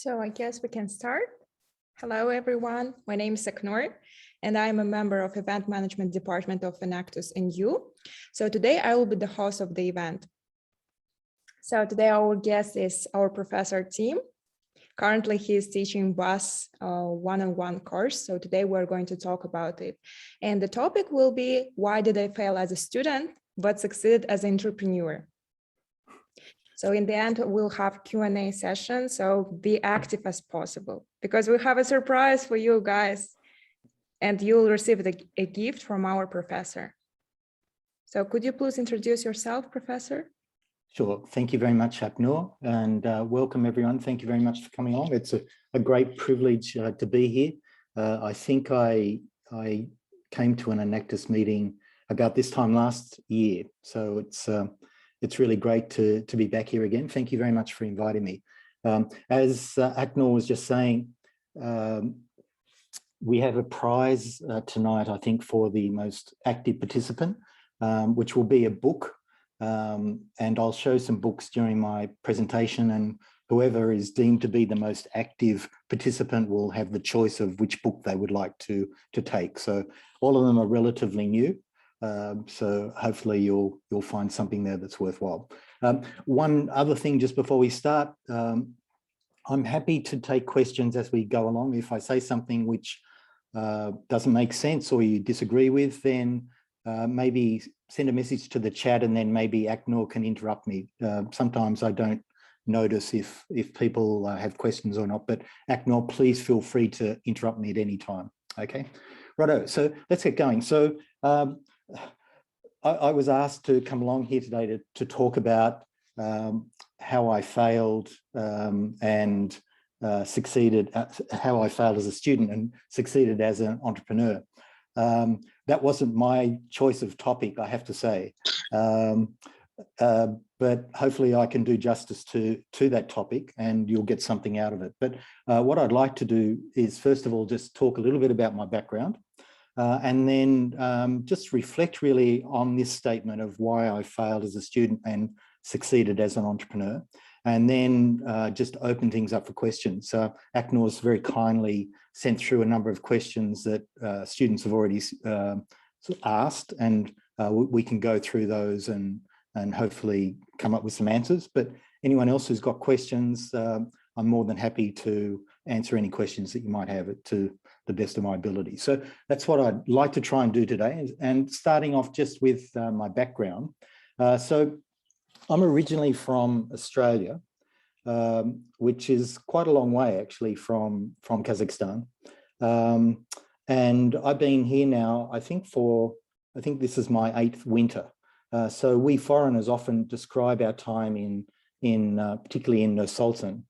So I guess we can start. Hello, everyone. My name is Aknor, and I'm a member of Event Management Department of Enactus NU. So today I will be the host of the event. So today our guest is our professor, Tim. Currently, he is teaching BUS one-on-one course. So today we're going to talk about it. And the topic will be, why did I fail as a student, but succeeded as an entrepreneur? So in the end, we'll have Q&A session, so be active as possible because we have a surprise for you guys and you'll receive a gift from our professor. So could you please introduce yourself, Professor? Sure. Thank you very much, Aknor, and welcome everyone. Thank you very much for coming on. It's a great privilege to be here. I think I came to an Enactus meeting about this time last year, so it's really great to be back here again. Thank you very much for inviting me. As Aknor was just saying, we have a prize tonight, I think, for the most active participant, which will be a book. And I'll show some books during my presentation, and whoever is deemed to be the most active participant will have the choice of which book they would like to take. So all of them are relatively new. So hopefully you'll find something there that's worthwhile. One other thing just before we start, I'm happy to take questions as we go along. If I say something which doesn't make sense or you disagree with, then maybe send a message to the chat and then maybe Aknor can interrupt me. Sometimes I don't notice if people have questions or not, but Aknor, please feel free to interrupt me at any time. Okay, righto, so let's get going. So I was asked to come along here today to talk about how I failed and succeeded, how I failed as a student and succeeded as an entrepreneur. That wasn't my choice of topic, I have to say, but hopefully I can do justice to that topic and you'll get something out of it. But what I'd like to do is, first of all, just talk a little bit about my background and then just reflect really on this statement of why I failed as a student and succeeded as an entrepreneur, and then just open things up for questions. Aknor's very kindly sent through a number of questions that students have already asked, and we can go through those and hopefully come up with some answers. But anyone else who's got questions, I'm more than happy to answer any questions that you might have to the best of my ability. So that's what I'd like to try and do today. And starting off just with my background. So I'm originally from Australia, which is quite a long way actually from Kazakhstan. And I've been here now, I think this is my 8th winter. So we foreigners often describe our time particularly in Nur-Sultan,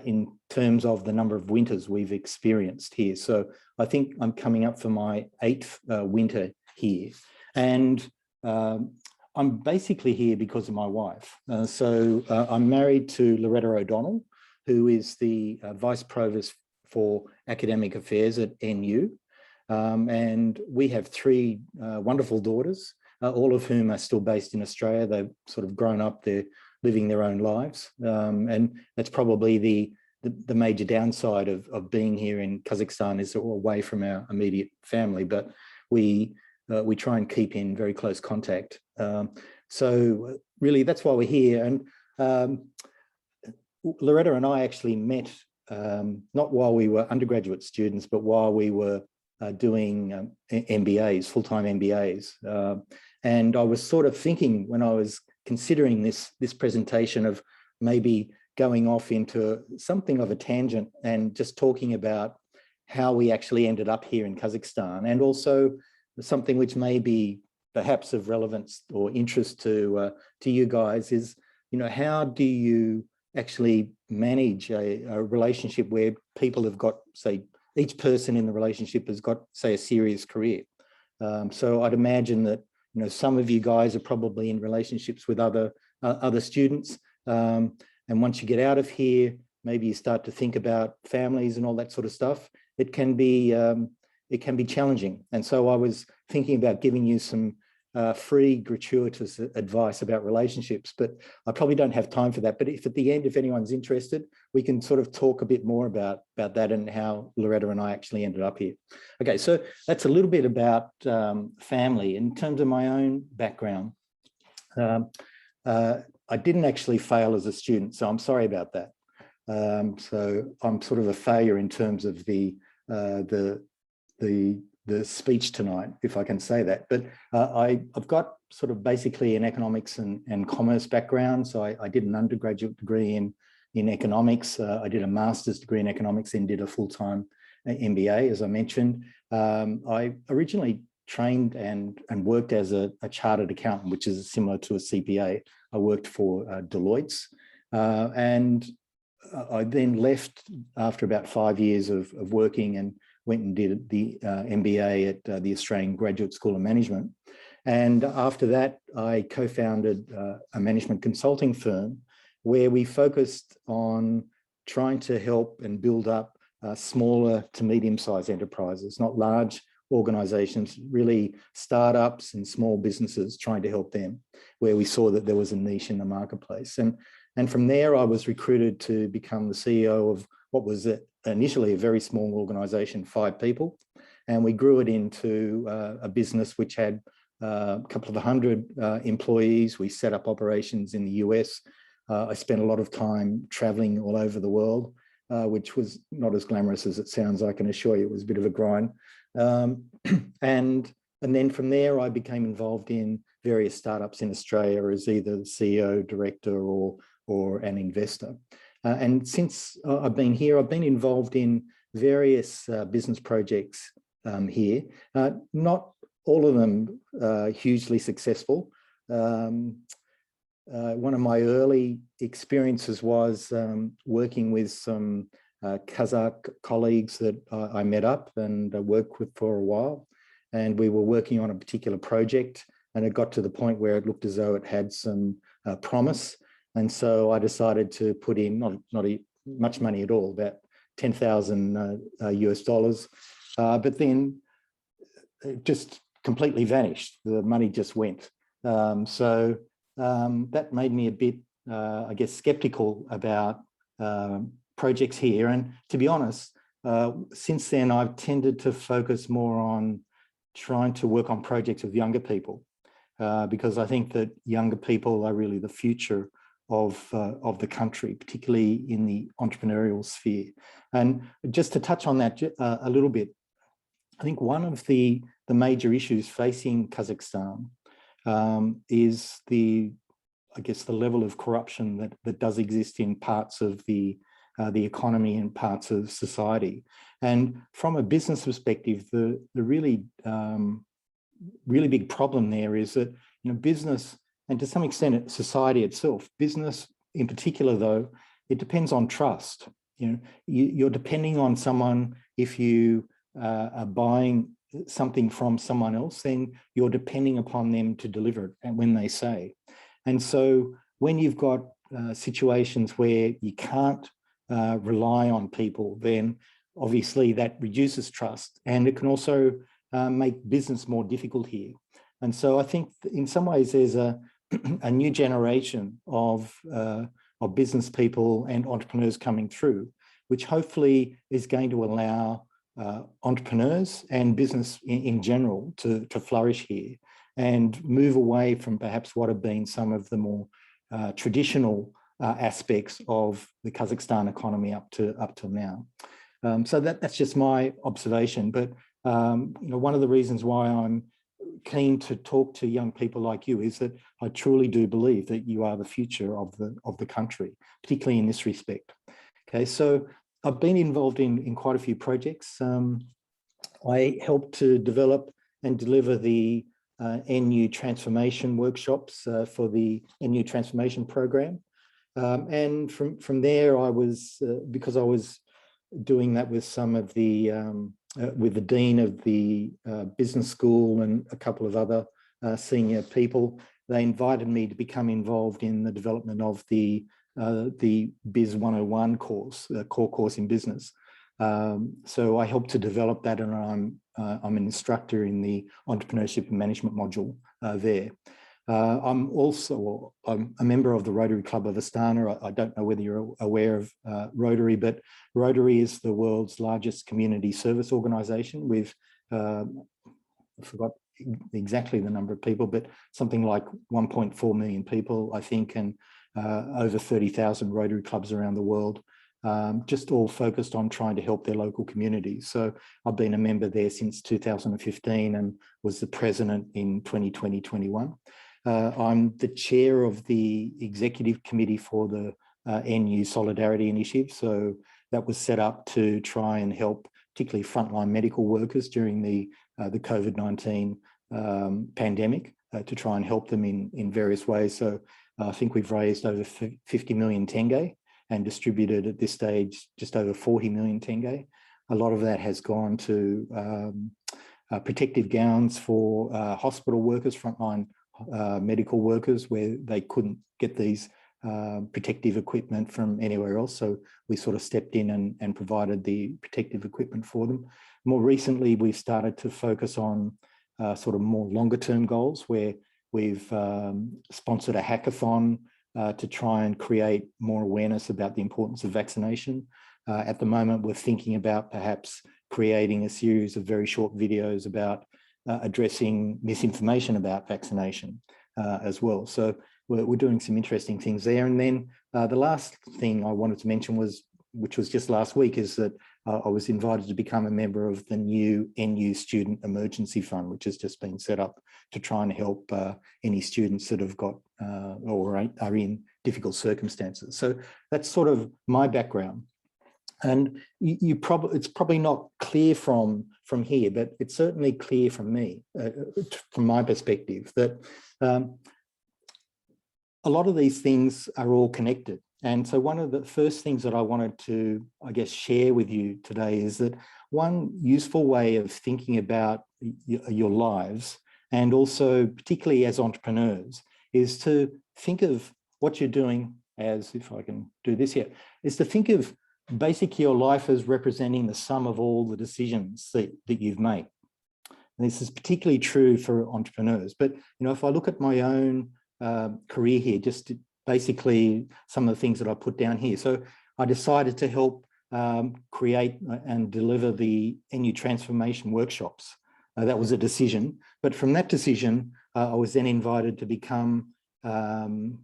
in terms of the number of winters we've experienced here. So I think I'm coming up for my 8th winter here. And I'm basically here because of my wife. I'm married to Loretta O'Donnell, who is the Vice Provost for Academic Affairs at NU. And we have 3 wonderful daughters, all of whom are still based in Australia. They've sort of grown up there, living their own lives. And that's probably the major downside of being here in Kazakhstan, is away from our immediate family, but we try and keep in very close contact. So really that's why we're here. And Loretta and I actually met not while we were undergraduate students, but while we were doing MBAs, full-time MBAs. And I was sort of thinking, when I was considering this presentation, of maybe going off into something of a tangent and just talking about how we actually ended up here in Kazakhstan, and also something which may be perhaps of relevance or interest to you guys is, how do you actually manage a relationship where people have got, say, each person in the relationship has got, say, a serious career. So I'd imagine that, some of you guys are probably in relationships with other students. And once you get out of here, maybe you start to think about families and all that sort of stuff. It can be challenging. And so I was thinking about giving you some free, gratuitous advice about relationships, but I probably don't have time for that. But if at the end, if anyone's interested, we can sort of talk a bit more about that and how Loretta and I actually ended up here. Okay, so that's a little bit about family. In terms of my own background, I didn't actually fail as a student, so I'm sorry about that. So I'm sort of a failure in terms of the speech tonight, if I can say that. But I've got sort of basically an economics and commerce background. So I did an undergraduate degree in economics. I did a master's degree in economics and did a full-time MBA, as I mentioned. I originally trained and worked as a chartered accountant, which is similar to a CPA. I worked for Deloitte's, and I then left after about 5 years of working and went and did the MBA at the Australian Graduate School of Management. And after that, I co-founded a management consulting firm where we focused on trying to help and build up smaller to medium-sized enterprises, not large organizations, really startups and small businesses, trying to help them, where we saw that there was a niche in the marketplace. And from there, I was recruited to become the CEO of what was initially a very small organization, 5 people. And we grew it into a business which had a couple of 100 employees. We set up operations in the US. I spent a lot of time traveling all over the world, which was not as glamorous as it sounds, I can assure you. It was a bit of a grind. And then from there, I became involved in various startups in Australia as either the CEO, director, or an investor. And since I've been here, I've been involved in various business projects here. Not all of them hugely successful. One of my early experiences was working with some Kazakh colleagues that I met up and worked with for a while. And we were working on a particular project, and it got to the point where it looked as though it had some promise. And so I decided to put in not much money at all, about 10,000 US dollars. But then it just completely vanished. The money just went. So that made me a bit, I guess, skeptical about projects here. And to be honest, since then, I've tended to focus more on trying to work on projects with younger people, because I think that younger people are really the future of the country, particularly in the entrepreneurial sphere. And just to touch on that a little bit, I think one of the major issues facing Kazakhstan is the level of corruption that does exist in parts of the economy and parts of society. And from a business perspective, the really big problem there is that, business, and to some extent society itself, business in particular though, it depends on trust. You're depending on someone. If you are buying something from someone else, then you're depending upon them to deliver it and when they say. And so when you've got situations where you can't rely on people, then obviously that reduces trust, and it can also make business more difficult here. And so I think in some ways there's a new generation of business people and entrepreneurs coming through, which hopefully is going to allow entrepreneurs and business in general to flourish here and move away from perhaps what have been some of the more traditional aspects of the Kazakhstan economy up till now. So that's just my observation. But one of the reasons why I'm keen to talk to young people like you is that I truly do believe that you are the future of the country, particularly in this respect. Okay, so I've been involved in quite a few projects. I helped to develop and deliver the NU transformation workshops for the NU transformation program. And from there, I was, because I was doing that with some of the, with the dean of the business school and a couple of other senior people, they invited me to become involved in the development of the Biz 101 course, the core course in business. So I helped to develop that, and I'm an instructor in the Entrepreneurship and Management module there. I'm a member of the Rotary Club of Astana. I don't know whether you're aware of Rotary, but Rotary is the world's largest community service organisation with, I forgot exactly the number of people, but something like 1.4 million people, I think, and over 30,000 Rotary clubs around the world, just all focused on trying to help their local communities. So I've been a member there since 2015 and was the president in 2020-21. I'm the chair of the executive committee for the NU Solidarity Initiative. So that was set up to try and help particularly frontline medical workers during the COVID-19 pandemic, to try and help them in various ways. So I think we've raised over 50 million tenge and distributed at this stage just over 40 million tenge. A lot of that has gone to protective gowns for hospital workers, frontline medical workers, where they couldn't get these protective equipment from anywhere else. So we sort of stepped in and provided the protective equipment for them. More recently, we've started to focus on sort of more longer term goals, where we've sponsored a hackathon to try and create more awareness about the importance of vaccination. At the moment, we're thinking about perhaps creating a series of very short videos about addressing misinformation about vaccination as well. So we're doing some interesting things there. And then the last thing I wanted to mention was, which was just last week, is that I was invited to become a member of the new NU Student Emergency Fund, which has just been set up to try and help any students that have got or are in difficult circumstances. So that's sort of my background. And it's probably not clear from here, but it's certainly clear from me, from my perspective, that a lot of these things are all connected. And so one of the first things that I wanted to, I guess, share with you today is that one useful way of thinking about your lives, and also particularly as entrepreneurs, is to think of what you're doing as, if I can do this here, is to think of basically your life as representing the sum of all the decisions that you've made. And this is particularly true for entrepreneurs. But, if I look at my own career here, just basically some of the things that I put down here. So I decided to help create and deliver the NU transformation workshops. That was a decision. But from that decision, I was then invited to become an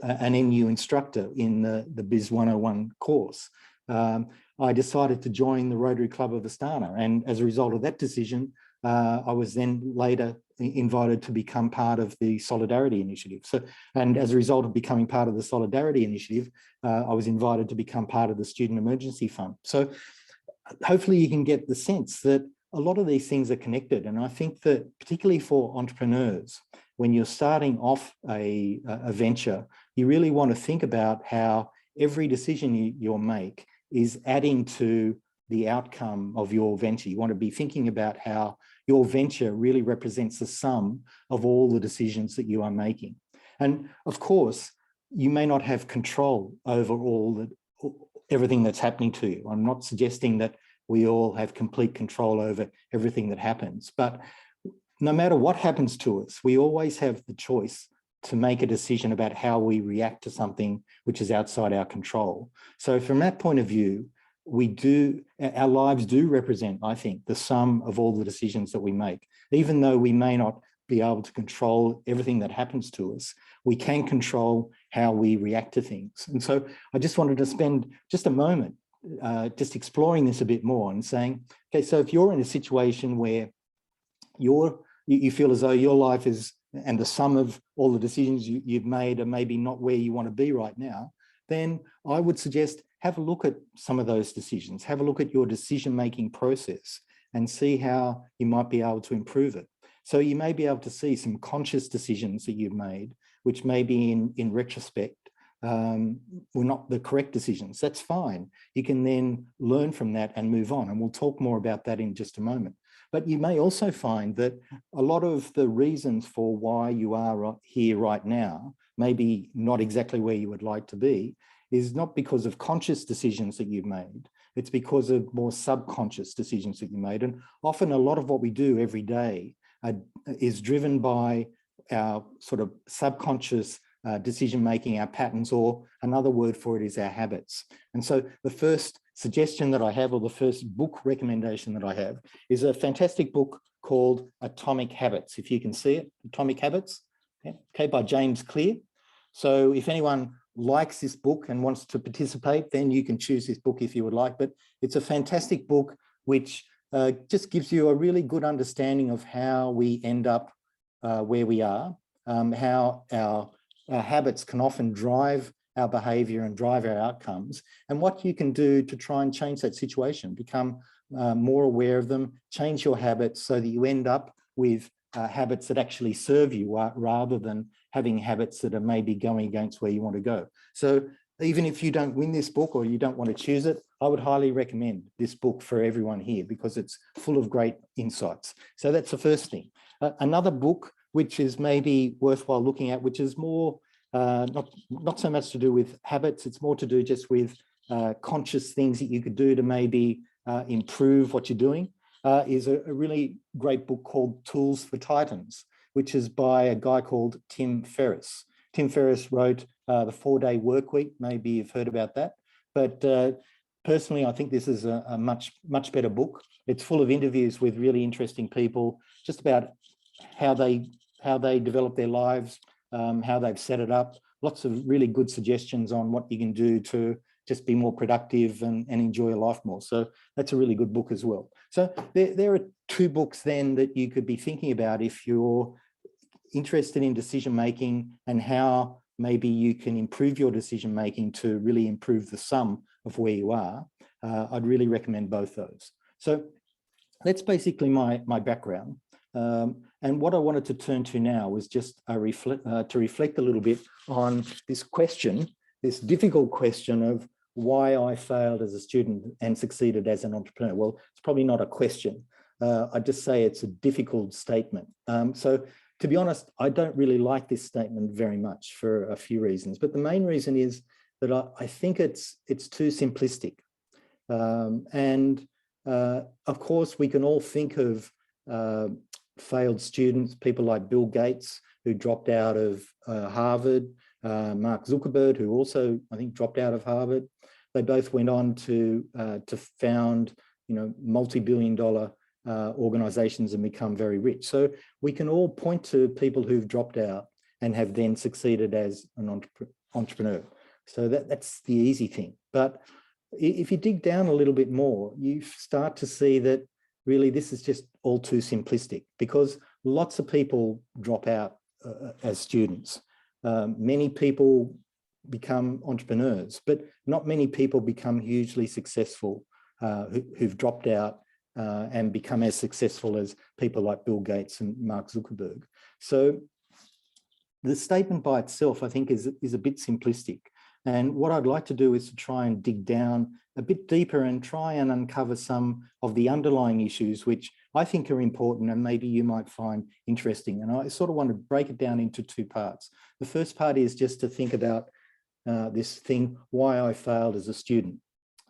NU instructor in the Biz 101 course. I decided to join the Rotary Club of Astana, and as a result of that decision, I was then later invited to become part of the Solidarity Initiative. And as a result of becoming part of the Solidarity Initiative, I was invited to become part of the Student Emergency Fund. So hopefully you can get the sense that a lot of these things are connected. And I think that particularly for entrepreneurs, when you're starting off a venture, you really want to think about how every decision you'll make is adding to the outcome of your venture. You want to be thinking about how your venture really represents the sum of all the decisions that you are making. And of course, you may not have control over everything that's happening to you. I'm not suggesting that we all have complete control over everything that happens, but no matter what happens to us, we always have the choice to make a decision about how we react to something which is outside our control. So from that point of view, our lives do represent, I think, the sum of all the decisions that we make. Even though we may not be able to control everything that happens to us, we can control how we react to things. And so I just wanted to spend just a moment just exploring this a bit more and saying, okay, so if you're in a situation where you feel as though your life is, and the sum of all the decisions you've made are maybe not where you want to be right now, then I would suggest have a look at some of those decisions, have a look at your decision-making process and see how you might be able to improve it. So you may be able to see some conscious decisions that you've made, which maybe in retrospect were not the correct decisions. That's fine. You can then learn from that and move on. And we'll talk more about that in just a moment. But you may also find that a lot of the reasons for why you are here right now, maybe not exactly where you would like to be, is not because of conscious decisions that you've made. It's because of more subconscious decisions that you made. And often a lot of what we do every day is driven by our sort of subconscious decision-making, our patterns, or another word for it is our habits. And so the first suggestion that I have, or the first book recommendation that I have, is a fantastic book called Atomic Habits. If you can see it, Atomic Habits, okay, by James Clear. So if anyone likes this book and wants to participate, then you can choose this book if you would like. But it's a fantastic book which just gives you a really good understanding of how we end up where we are, how our habits can often drive our behavior and drive our outcomes, and what you can do to try and change that situation, become more aware of them, change your habits so that you end up with habits that actually serve you rather than having habits that are maybe going against where you want to go. So even if you don't win this book or you don't want to choose it, I would highly recommend this book for everyone here because it's full of great insights. So that's the first thing. Another book which is maybe worthwhile looking at, which is more not so much to do with habits, it's more to do just with conscious things that you could do to maybe improve what you're doing, is a really great book called Tools for Titans, which is by a guy called Tim Ferriss. Tim Ferriss wrote The 4-Day Workweek. Maybe you've heard about that. But personally, I think this is a much better book. It's full of interviews with really interesting people, just about how they develop their lives, how they've set it up. Lots of really good suggestions on what you can do to just be more productive and enjoy your life more. So that's a really good book as well. So there are 2 books then that you could be thinking about if you're interested in decision-making and how maybe you can improve your decision-making to really improve the sum of where you are. I'd really recommend both those. So that's basically my background. And what I wanted to turn to now was just to reflect a little bit on this question, this difficult question of why I failed as a student and succeeded as an entrepreneur. Well, it's probably not a question. I'd just say it's a difficult statement. So to be honest, I don't really like this statement very much for a few reasons, but the main reason is that I think it's too simplistic. Of course, we can all think of failed students, people like Bill Gates, who dropped out of Harvard, Mark Zuckerberg, who also, I think, dropped out of Harvard. They both went on to found, multi-billion-dollar organizations and become very rich. So we can all point to people who've dropped out and have then succeeded as an entrepreneur. So that's the easy thing. But if you dig down a little bit more, you start to see that really this is just all too simplistic, because lots of people drop out as students. Many people become entrepreneurs, but not many people become hugely successful who've dropped out and become as successful as people like Bill Gates and Mark Zuckerberg. So the statement by itself, I think, is a bit simplistic. And what I'd like to do is to try and dig down a bit deeper and try and uncover some of the underlying issues, which I think are important and maybe you might find interesting. And I sort of want to break it down into 2 parts. The first part is just to think about this thing, why I failed as a student.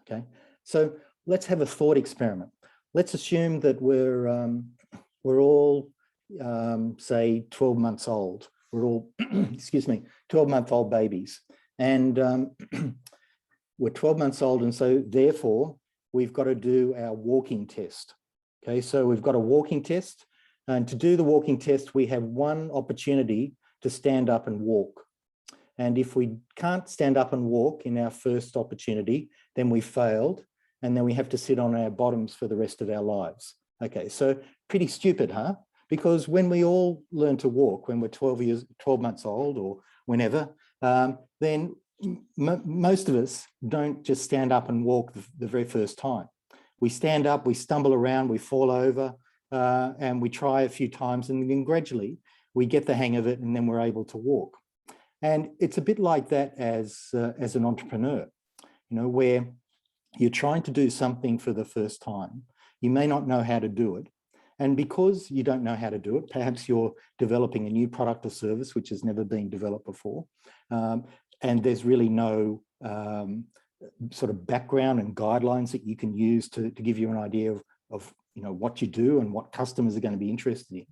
Okay, so let's have a thought experiment. Let's assume that we're all, say, 12 months old. We're all, excuse me, 12-month-old babies. And we're 12 months old, and so therefore we've got to do our walking test. Okay, so we've got a walking test, and to do the walking test, we have one opportunity to stand up and walk. And if we can't stand up and walk in our first opportunity, then we failed, and then we have to sit on our bottoms for the rest of our lives. Okay, so pretty stupid, huh? Because when we all learn to walk, when we're 12 months old or whenever, then most of us don't just stand up and walk the very first time. We stand up, we stumble around, we fall over, and we try a few times, and then gradually we get the hang of it, and then we're able to walk. And it's a bit like that as an entrepreneur, where you're trying to do something for the first time. You may not know how to do it. And because you don't know how to do it, perhaps you're developing a new product or service which has never been developed before. And there's really no sort of background and guidelines that you can use to give you an idea of what you do and what customers are going to be interested in.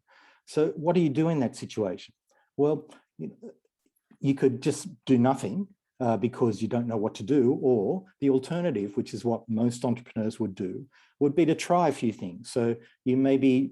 So what do you do in that situation? Well, you could just do nothing because you don't know what to do, or the alternative, which is what most entrepreneurs would do, would be to try a few things. So you maybe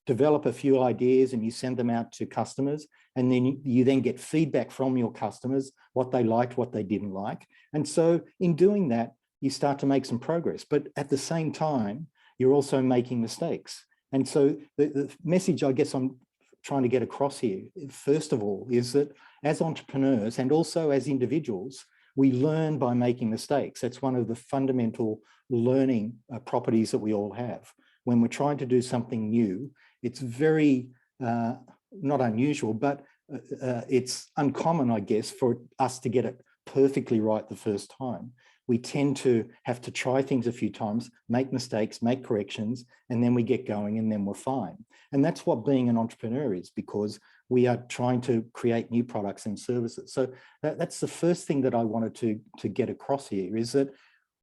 develop a few ideas and you send them out to customers, and then you then get feedback from your customers, what they liked, what they didn't like. And so in doing that, you start to make some progress, but at the same time, you're also making mistakes. And so the message I guess I'm trying to get across here, first of all, is that as entrepreneurs and also as individuals, we learn by making mistakes. That's one of the fundamental learning properties that we all have. When we're trying to do something new, it's very, not unusual, but it's uncommon, I guess, for us to get it perfectly right the first time. We tend to have to try things a few times, make mistakes, make corrections, and then we get going and then we're fine. And that's what being an entrepreneur is, because we are trying to create new products and services. So that's the first thing that I wanted to get across here, is that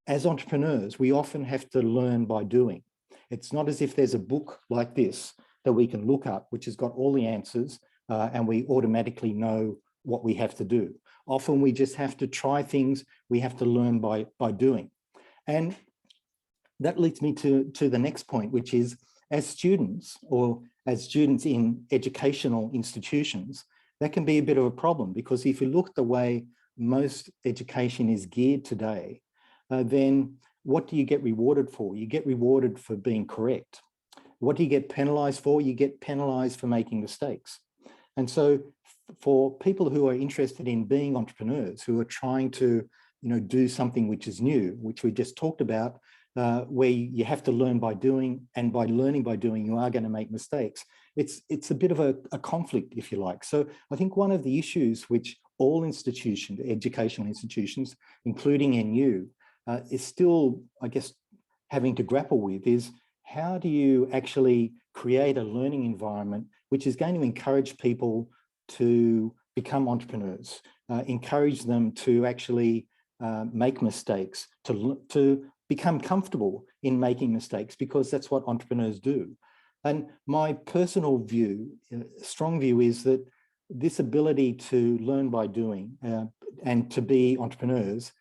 as entrepreneurs, we often have to learn by doing. It's not as if there's a book like this that we can look up, which has got all the answers, and we automatically know what we have to do. Often we just have to try things. We have to learn by doing. And that leads me to the next point, which is, as students, or as students in educational institutions, that can be a bit of a problem, because if you look at the way most education is geared today, then what do you get rewarded for? You get rewarded for being correct. What do you get penalized for? You get penalized for making mistakes. And so for people who are interested in being entrepreneurs, who are trying to, do something which is new, which we just talked about, where you have to learn by doing, and by learning by doing, you are going to make mistakes. It's a bit of a conflict, if you like. So I think one of the issues which all institutions, educational institutions, including NU, is still, I guess, having to grapple with is, how do you actually create a learning environment which is going to encourage people to become entrepreneurs, encourage them to actually make mistakes, to become comfortable in making mistakes, because that's what entrepreneurs do. And my personal view, strong view, is that this ability to learn by doing and to be entrepreneurs,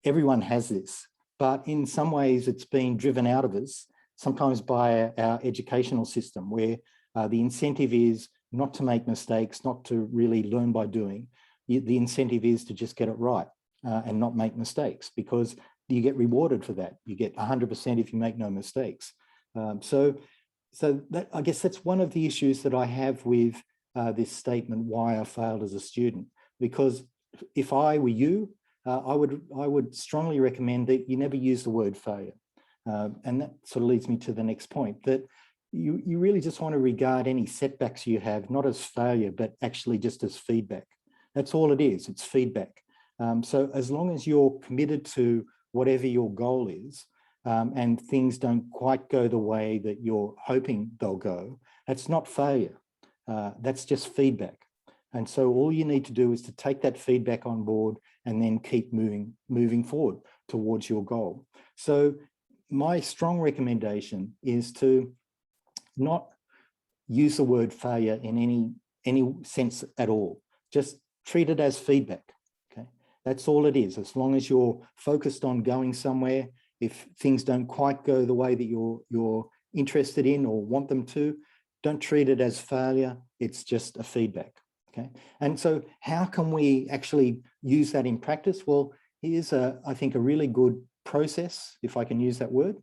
everyone has this, but in some ways it's been driven out of us, sometimes by our educational system, where the incentive is not to make mistakes, not to really learn by doing. The incentive is to just get it right and not make mistakes, because you get rewarded for that. You get 100% if you make no mistakes. So that, I guess that's one of the issues that I have with this statement, why I failed as a student. Because if I were you, I would strongly recommend that you never use the word failure. And that sort of leads me to the next point, that you really just want to regard any setbacks you have not as failure, but actually just as feedback. That's all it is, it's feedback. So as long as you're committed to whatever your goal is, and things don't quite go the way that you're hoping they'll go, that's not failure, that's just feedback. And so all you need to do is to take that feedback on board and then keep moving forward towards your goal. So my strong recommendation is to not use the word failure in any sense at all. Just treat it as feedback. Okay, that's all it is. As long as you're focused on going somewhere, if things don't quite go the way that you're interested in or want them to, don't treat it as failure. It's just a feedback. Okay, and so how can we actually use that in practice? Well, here's I think a really good process, if I can use that word,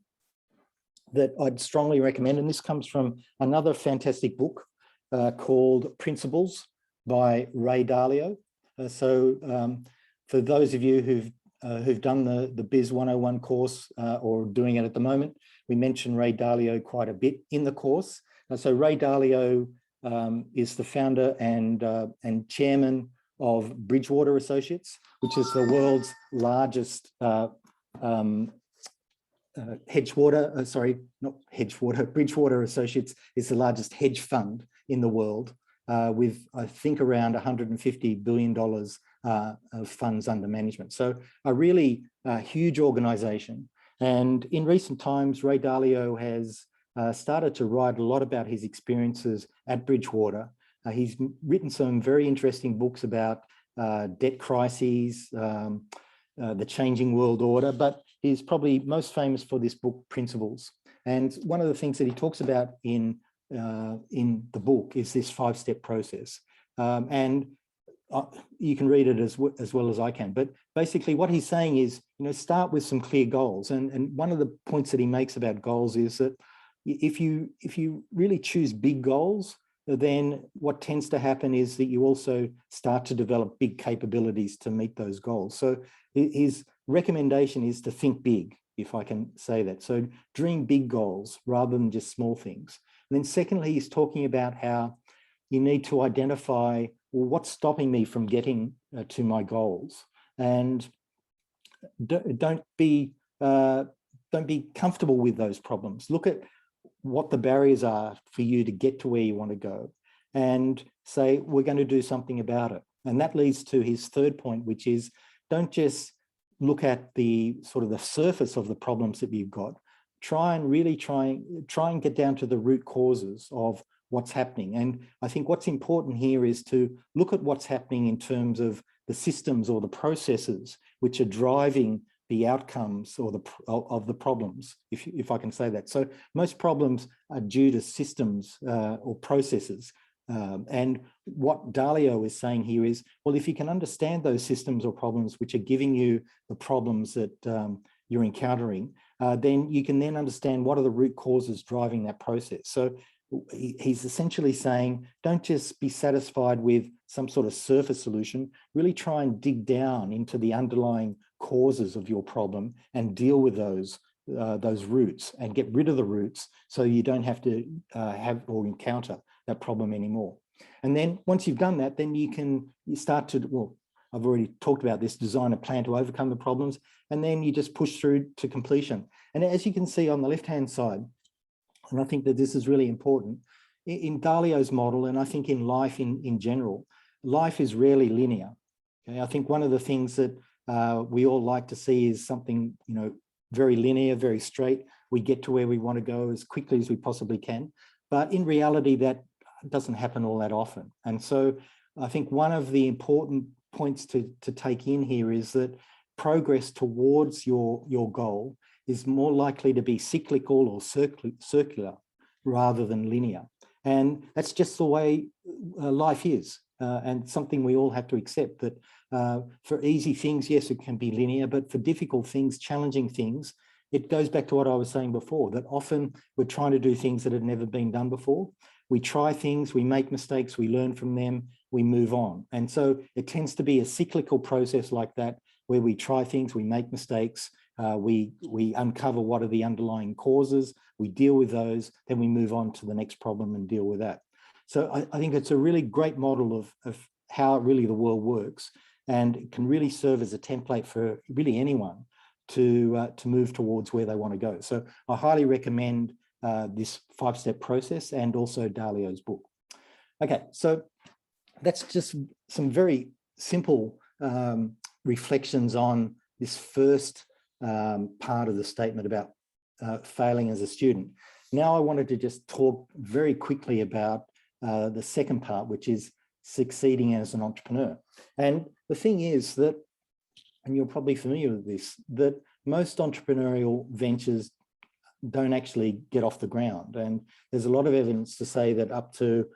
that I'd strongly recommend. And this comes from another fantastic book called Principles by Ray Dalio. For those of you who've done the Biz 101 course or doing it at the moment, we mention Ray Dalio quite a bit in the course. So Ray Dalio is the founder and chairman of Bridgewater Associates, which is the world's largest Bridgewater Associates is the largest hedge fund in the world, with I think around $150 billion of funds under management. So a really huge organization. And in recent times, Ray Dalio has started to write a lot about his experiences at Bridgewater He's written some very interesting books about debt crises, the changing world order, but he's probably most famous for this book, Principles. And one of the things that he talks about in the book is this 5-step process. You can read it as well as I can. But basically what he's saying is, start with some clear goals. And one of the points that he makes about goals is that if you really choose big goals, then what tends to happen is that you also start to develop big capabilities to meet those goals. So his recommendation is to think big, if I can say that. So dream big goals rather than just small things. And then secondly, he's talking about how you need to identify, well, what's stopping me from getting to my goals? And don't be comfortable with those problems. Look at what the barriers are for you to get to where you want to go and say, we're going to do something about it. And that leads to his third point, which is don't just look at the sort of the surface of the problems that you've got. Try and get down to the root causes of what's happening. And I think what's important here is to look at what's happening in terms of the systems or the processes which are driving the outcomes or of the problems, if I can say that. So most problems are due to systems or processes. And what Dalio is saying here is, well, if you can understand those systems or problems which are giving you the problems that you're encountering, then you can then understand what are the root causes driving that process. So he's essentially saying, don't just be satisfied with some sort of surface solution, really try and dig down into the underlying causes of your problem and deal with those roots and get rid of the roots so you don't have to have or encounter that problem anymore. And then once you've done that, then you start to, well, I've already talked about this, design a plan to overcome the problems, and then you just push through to completion. And as you can see on the left-hand side, and I think that this is really important, in Dalio's model, and I think in life in general, life is rarely linear. Okay? I think one of the things that we all like to see is something, very linear, very straight. We get to where we want to go as quickly as we possibly can. But in reality, that doesn't happen all that often. And so I think one of the important points to take in here is that progress towards your goal is more likely to be cyclical or circular rather than linear. And that's just the way life is, and something we all have to accept, that for easy things, yes, it can be linear, but for difficult things, challenging things, it goes back to what I was saying before, that often we're trying to do things that have never been done before. We try things, we make mistakes, we learn from them, we move on. And so it tends to be a cyclical process like that, where we try things, we make mistakes, we uncover what are the underlying causes, we deal with those, then we move on to the next problem and deal with that. So I think it's a really great model of how really the world works, and it can really serve as a template for really anyone to move towards where they want to go. So I highly recommend this 5-step process and also Dalio's book. Okay, so that's just some very simple reflections on this first part of the statement about failing as a student. Now I wanted to just talk very quickly about the second part, which is succeeding as an entrepreneur. And the thing is that, and you're probably familiar with this, that most entrepreneurial ventures don't actually get off the ground. And there's a lot of evidence to say that up to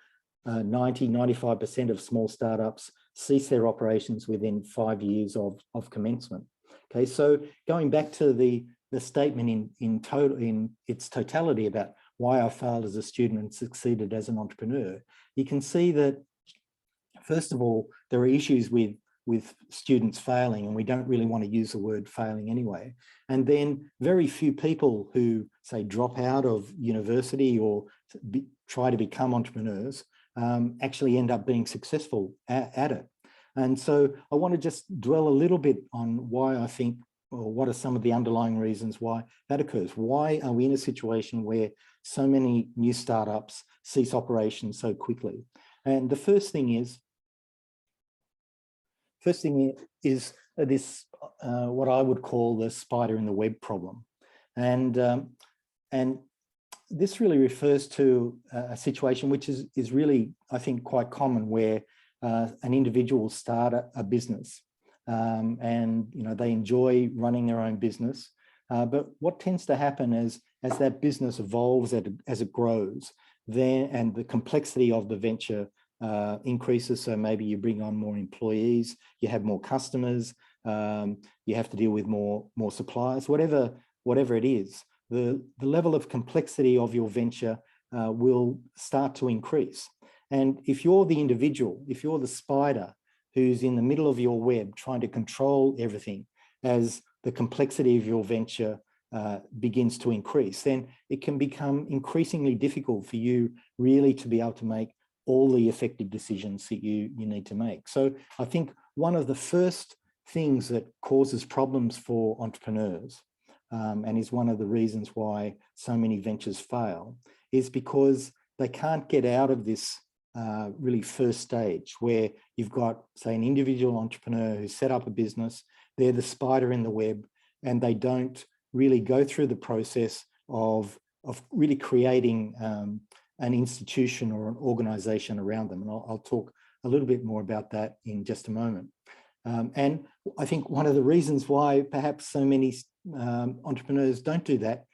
95% of small startups cease their operations within 5 years of commencement. Okay, so going back to the statement in its totality about why I failed as a student and succeeded as an entrepreneur, you can see that, first of all, there are issues with students failing, and we don't really want to use the word failing anyway. And then very few people who, say, drop out of university or try to become entrepreneurs actually end up being successful at it. And so I want to just dwell a little bit on why I think, or what are some of the underlying reasons why that occurs. Why are we in a situation where so many new startups cease operations so quickly? And the first thing is this, what I would call the spider in the web problem. And this really refers to a situation which is really, I think, quite common, where an individual will start a business and they enjoy running their own business. But what tends to happen is, as that business evolves, as it grows, and the complexity of the venture increases. So maybe you bring on more employees, you have more customers, you have to deal with more suppliers, whatever it is. The level of complexity of your venture will start to increase. And if you're the individual, if you're the spider who's in the middle of your web trying to control everything, as the complexity of your venture begins to increase, then it can become increasingly difficult for you really to be able to make all the effective decisions that you need to make. So I think one of the first things that causes problems for entrepreneurs, and is one of the reasons why so many ventures fail, is because they can't get out of this really first stage, where you've got, say, an individual entrepreneur who set up a business, they're the spider in the web, and they don't really go through the process of really creating an institution or an organization around them. And I'll talk a little bit more about that in just a moment. And I think one of the reasons why perhaps so many entrepreneurs don't do that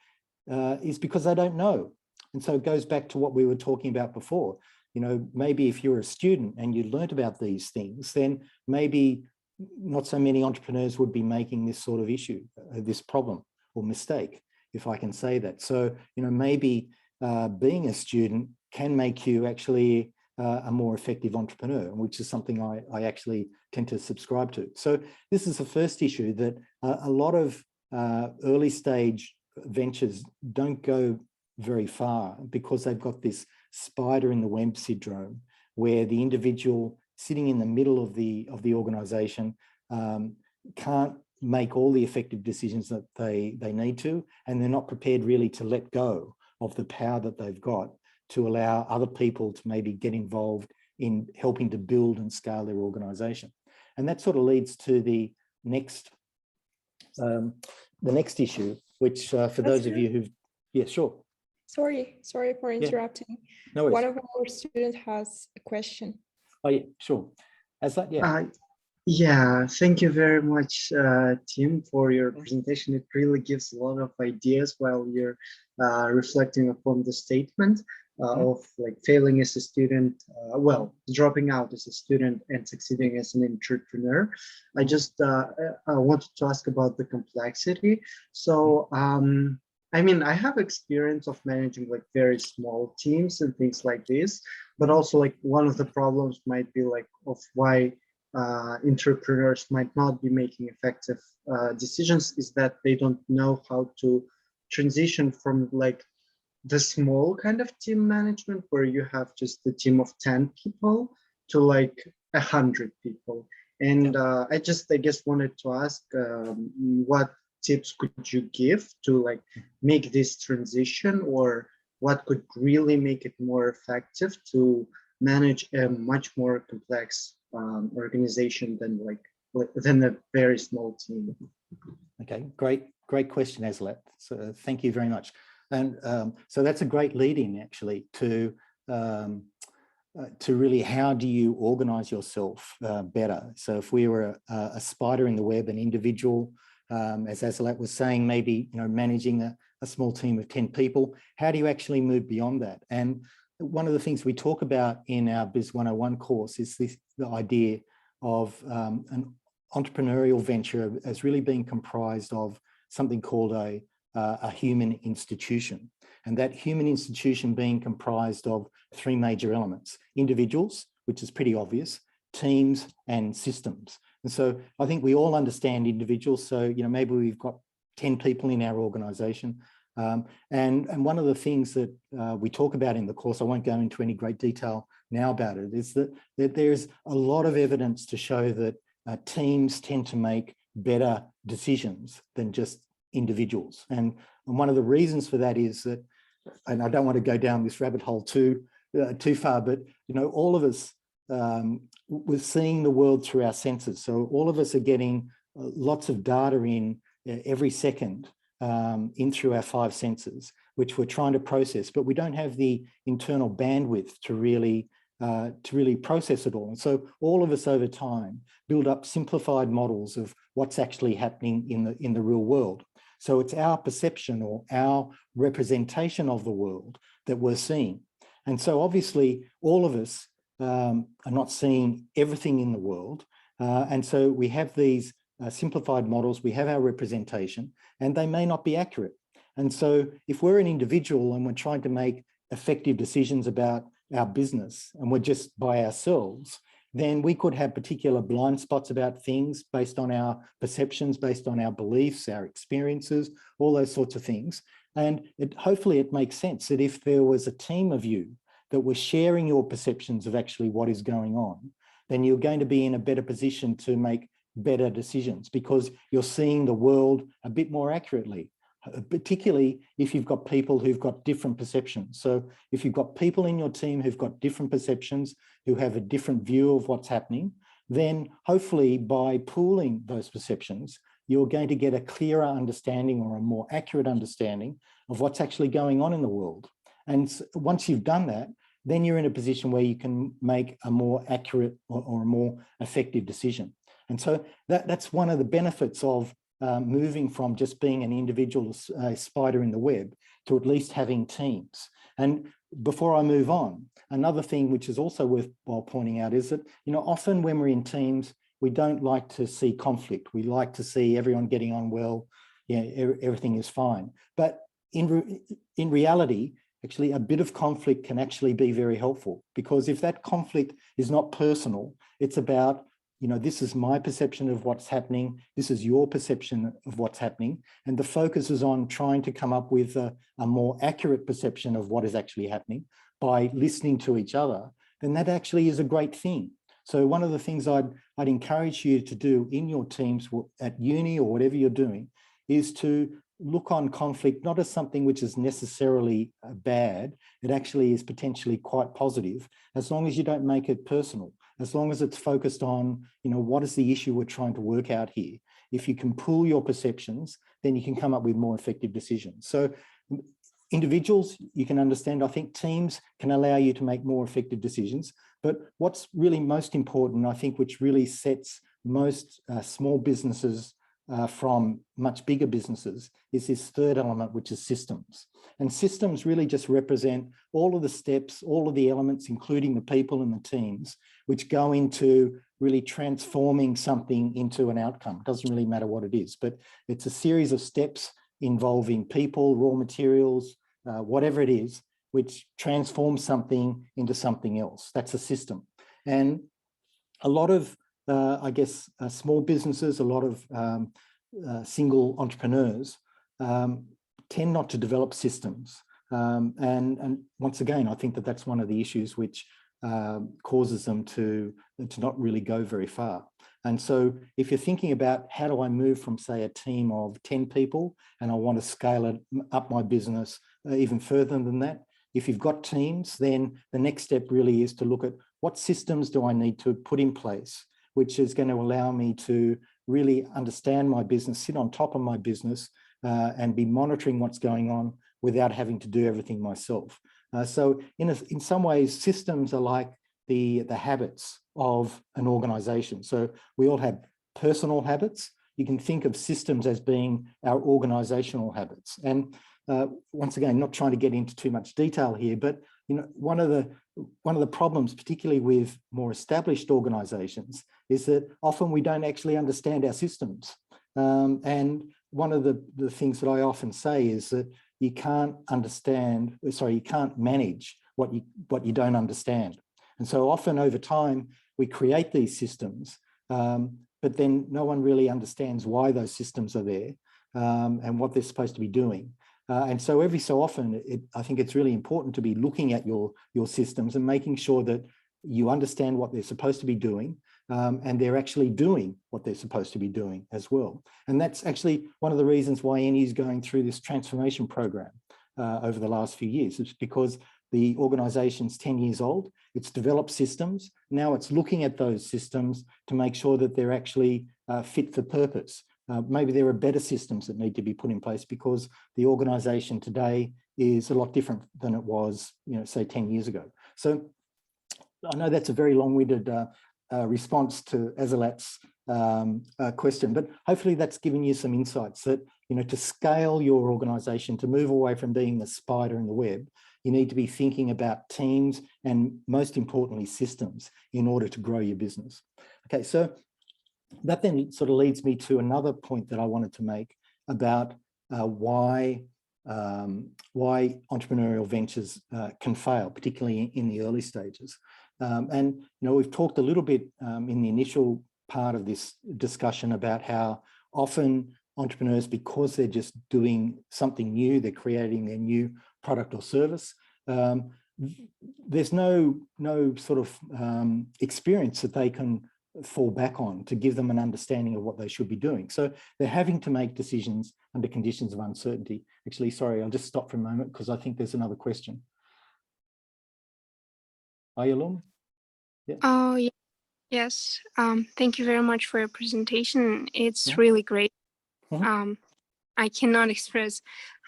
is because they don't know. And so it goes back to what we were talking about before. Maybe if you're a student and you learned about these things, then maybe not so many entrepreneurs would be making this sort of issue, this problem or mistake, if I can say that. So, maybe being a student can make you actually a more effective entrepreneur, which is something I actually tend to subscribe to. So this is the first issue, that a lot of early stage ventures don't go very far because they've got this spider in the web syndrome, where the individual sitting in the middle of the organization can't make all the effective decisions that they need to, and they're not prepared really to let go of the power that they've got to allow other people to maybe get involved in helping to build and scale their organization. And that sort of leads to the next issue, which for those of you who've, yeah, sure. Sorry for interrupting. Yeah. No worries. One of our students has a question. Oh yeah, sure. As that, yeah. Yeah, thank you very much, Tim, for your presentation. It really gives a lot of ideas while you're reflecting upon the statement of failing as a student, dropping out as a student and succeeding as an entrepreneur. I just wanted to ask about the complexity. So, I have experience of managing very small teams and things like this, but also one of the problems might be of why entrepreneurs might not be making effective decisions is that they don't know how to transition from the small kind of team management, where you have just the team of 10 people, to 100 people. And I guess wanted to ask what tips could you give to make this transition, or what could really make it more effective to manage a much more complex organization than a very small team? Okay, great question, Azlet. So thank you very much. And so that's a great lead-in actually to really, how do you organize yourself better? So if we were a spider in the web, an individual, as Azlet was saying, maybe managing a small team of 10 people, how do you actually move beyond that? And one of the things we talk about in our Biz 101 course is the idea of an entrepreneurial venture as really being comprised of something called a human institution. And that human institution being comprised of three major elements: individuals, which is pretty obvious, teams, and systems. And so I think we all understand individuals. So, maybe we've got 10 people in our organization. And one of the things that we talk about in the course, I won't go into any great detail now about it, is that there's a lot of evidence to show that teams tend to make better decisions than just individuals. And one of the reasons for that is that, and I don't want to go down this rabbit hole too far, but all of us, we're seeing the world through our senses. So all of us are getting lots of data in every second in through our five senses. which we're trying to process, but we don't have the internal bandwidth to really process it all. And so all of us over time build up simplified models of what's actually happening in the real world. So it's our perception or our representation of the world that we're seeing. And so obviously all of us are not seeing everything in the world. And so we have these simplified models, we have our representation, and they may not be accurate. And so if we're an individual and we're trying to make effective decisions about our business and we're just by ourselves, then we could have particular blind spots about things based on our perceptions, based on our beliefs, our experiences, all those sorts of things. And hopefully it makes sense that if there was a team of you that were sharing your perceptions of actually what is going on, then you're going to be in a better position to make better decisions because you're seeing the world a bit more accurately, particularly if you've got people who've got different perceptions. So if you've got people in your team who've got different perceptions, who have a different view of what's happening, then hopefully by pooling those perceptions, you're going to get a clearer understanding or a more accurate understanding of what's actually going on in the world. And once you've done that, then you're in a position where you can make a more accurate or a more effective decision. And so that's one of the benefits of moving from just being an individual spider in the web to at least having teams. And before I move on, another thing which is also worthwhile pointing out is that, often when we're in teams, we don't like to see conflict. We like to see everyone getting on well, everything is fine. But in reality, actually a bit of conflict can actually be very helpful, because if that conflict is not personal, it's about, this is my perception of what's happening, this is your perception of what's happening, and the focus is on trying to come up with a more accurate perception of what is actually happening by listening to each other, then that actually is a great thing. So one of the things I'd encourage you to do in your teams at uni or whatever you're doing is to look on conflict not as something which is necessarily bad. It actually is potentially quite positive, as long as you don't make it personal, as long as it's focused on, what is the issue we're trying to work out here. If you can pool your perceptions, then you can come up with more effective decisions. So individuals, you can understand, I think teams can allow you to make more effective decisions. But what's really most important, I think, which really sets most small businesses from much bigger businesses, is this third element, which is systems. And systems really just represent all of the steps, all of the elements, including the people and the teams, which go into really transforming something into an outcome. It doesn't really matter what it is, but it's a series of steps involving people, raw materials, whatever it is, which transforms something into something else. That's a system. And a lot of small businesses, a lot of single entrepreneurs tend not to develop systems. And once again, I think that's one of the issues which causes them to not really go very far. And so if you're thinking about how do I move from, say, a team of 10 people and I want to scale it up my business even further than that, if you've got teams, then the next step really is to look at what systems do I need to put in place, which is going to allow me to really understand my business, sit on top of my business, and be monitoring what's going on without having to do everything myself. So in some ways, systems are like the habits of an organization. So we all have personal habits. You can think of systems as being our organizational habits. And once again, not trying to get into too much detail here, but one of the problems, particularly with more established organizations, is that often we don't actually understand our systems. And one of the things that I often say is that you can't manage what you don't understand. And so often over time, we create these systems, but then no one really understands why those systems are there and what they're supposed to be doing. And so every so often, I think it's really important to be looking at your systems and making sure that you understand what they're supposed to be doing, and they're actually doing what they're supposed to be doing as well. And that's actually one of the reasons why NU is going through this transformation program over the last few years. It's because the organization's 10 years old, it's developed systems. Now it's looking at those systems to make sure that they're actually fit for purpose. maybe there are better systems that need to be put in place because the organization today is a lot different than it was, say 10 years ago. So I know that's a very long-winded response to Azalat's question, but hopefully that's given you some insights that, to scale your organization, to move away from being the spider in the web, you need to be thinking about teams and, most importantly, systems in order to grow your business. Okay, so that then sort of leads me to another point that I wanted to make about why entrepreneurial ventures can fail, particularly in the early stages. And we've talked a little bit in the initial part of this discussion about how often entrepreneurs, because they're just doing something new, they're creating their new product or service, there's no sort of experience that they can fall back on to give them an understanding of what they should be doing. So they're having to make decisions under conditions of uncertainty. Actually, sorry, I'll just stop for a moment because I think there's another question. Ayalum? Yeah. Oh, yes. Thank you very much for your presentation. It's really great. I cannot express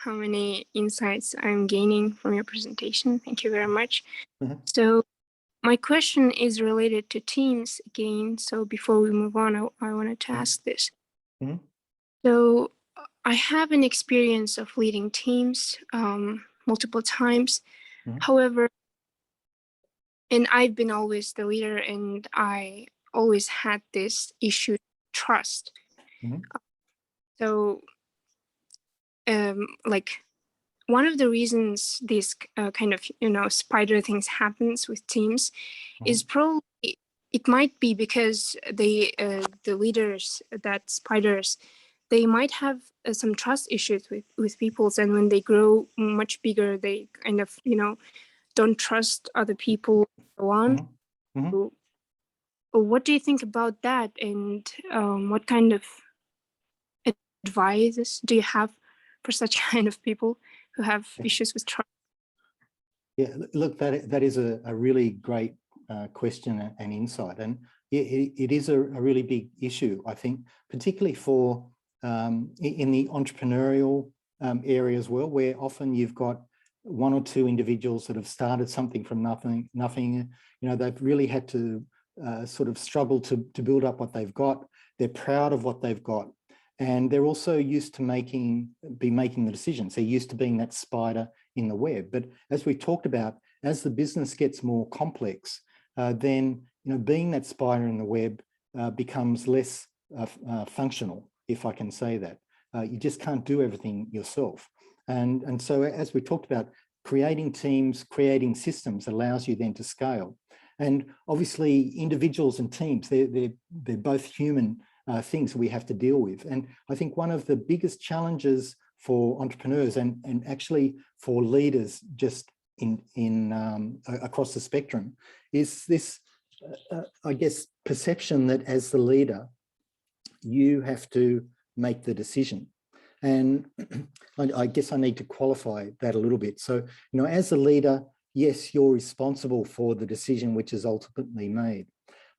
how many insights I'm gaining from your presentation. Thank you very much. So my question is related to teams again. So before we move on, I wanted to ask this. So I have an experience of leading teams multiple times. However, and I've been always the leader, and I always had this issue, trust. So like one of the reasons this kind of, spider things happens with teams is probably, it might be because the leaders, that spiders, they might have some trust issues with people. And when they grow much bigger, they kind of, don't trust other people and so on. So, what do you think about that? And what kind of advice do you have for such kind of people who have issues with trust? Yeah, look, that is a really great question and insight. And it is a really big issue, I think, particularly for in the entrepreneurial area as well, where often you've got one or two individuals that have started something from nothing. They've really had to sort of struggle to build up what they've got. They're proud of what they've got. And they're also used to making the decisions. They're used to being that spider in the web. But as we talked about, as the business gets more complex, then being that spider in the web becomes less functional, if I can say that. You just can't do everything yourself. And so as we talked about, creating teams, creating systems allows you then to scale. And obviously individuals and teams, they're both human things we have to deal with. And I think one of the biggest challenges for entrepreneurs and actually for leaders just in across the spectrum is this, I guess, perception that as the leader, you have to make the decision. And I guess I need to qualify that a little bit. So, as a leader, yes, you're responsible for the decision which is ultimately made.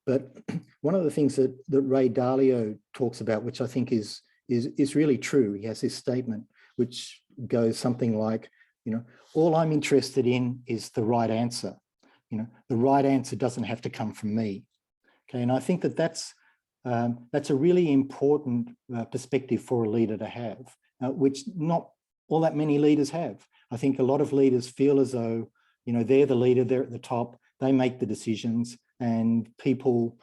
But one of the things that Ray Dalio talks about, which I think is really true, he has this statement which goes something like, all I'm interested in is the right answer. The right answer doesn't have to come from me. Okay, and I think that's a really important perspective for a leader to have, which not all that many leaders have. I think a lot of leaders feel as though, they're the leader, they're at the top, they make the decisions, and people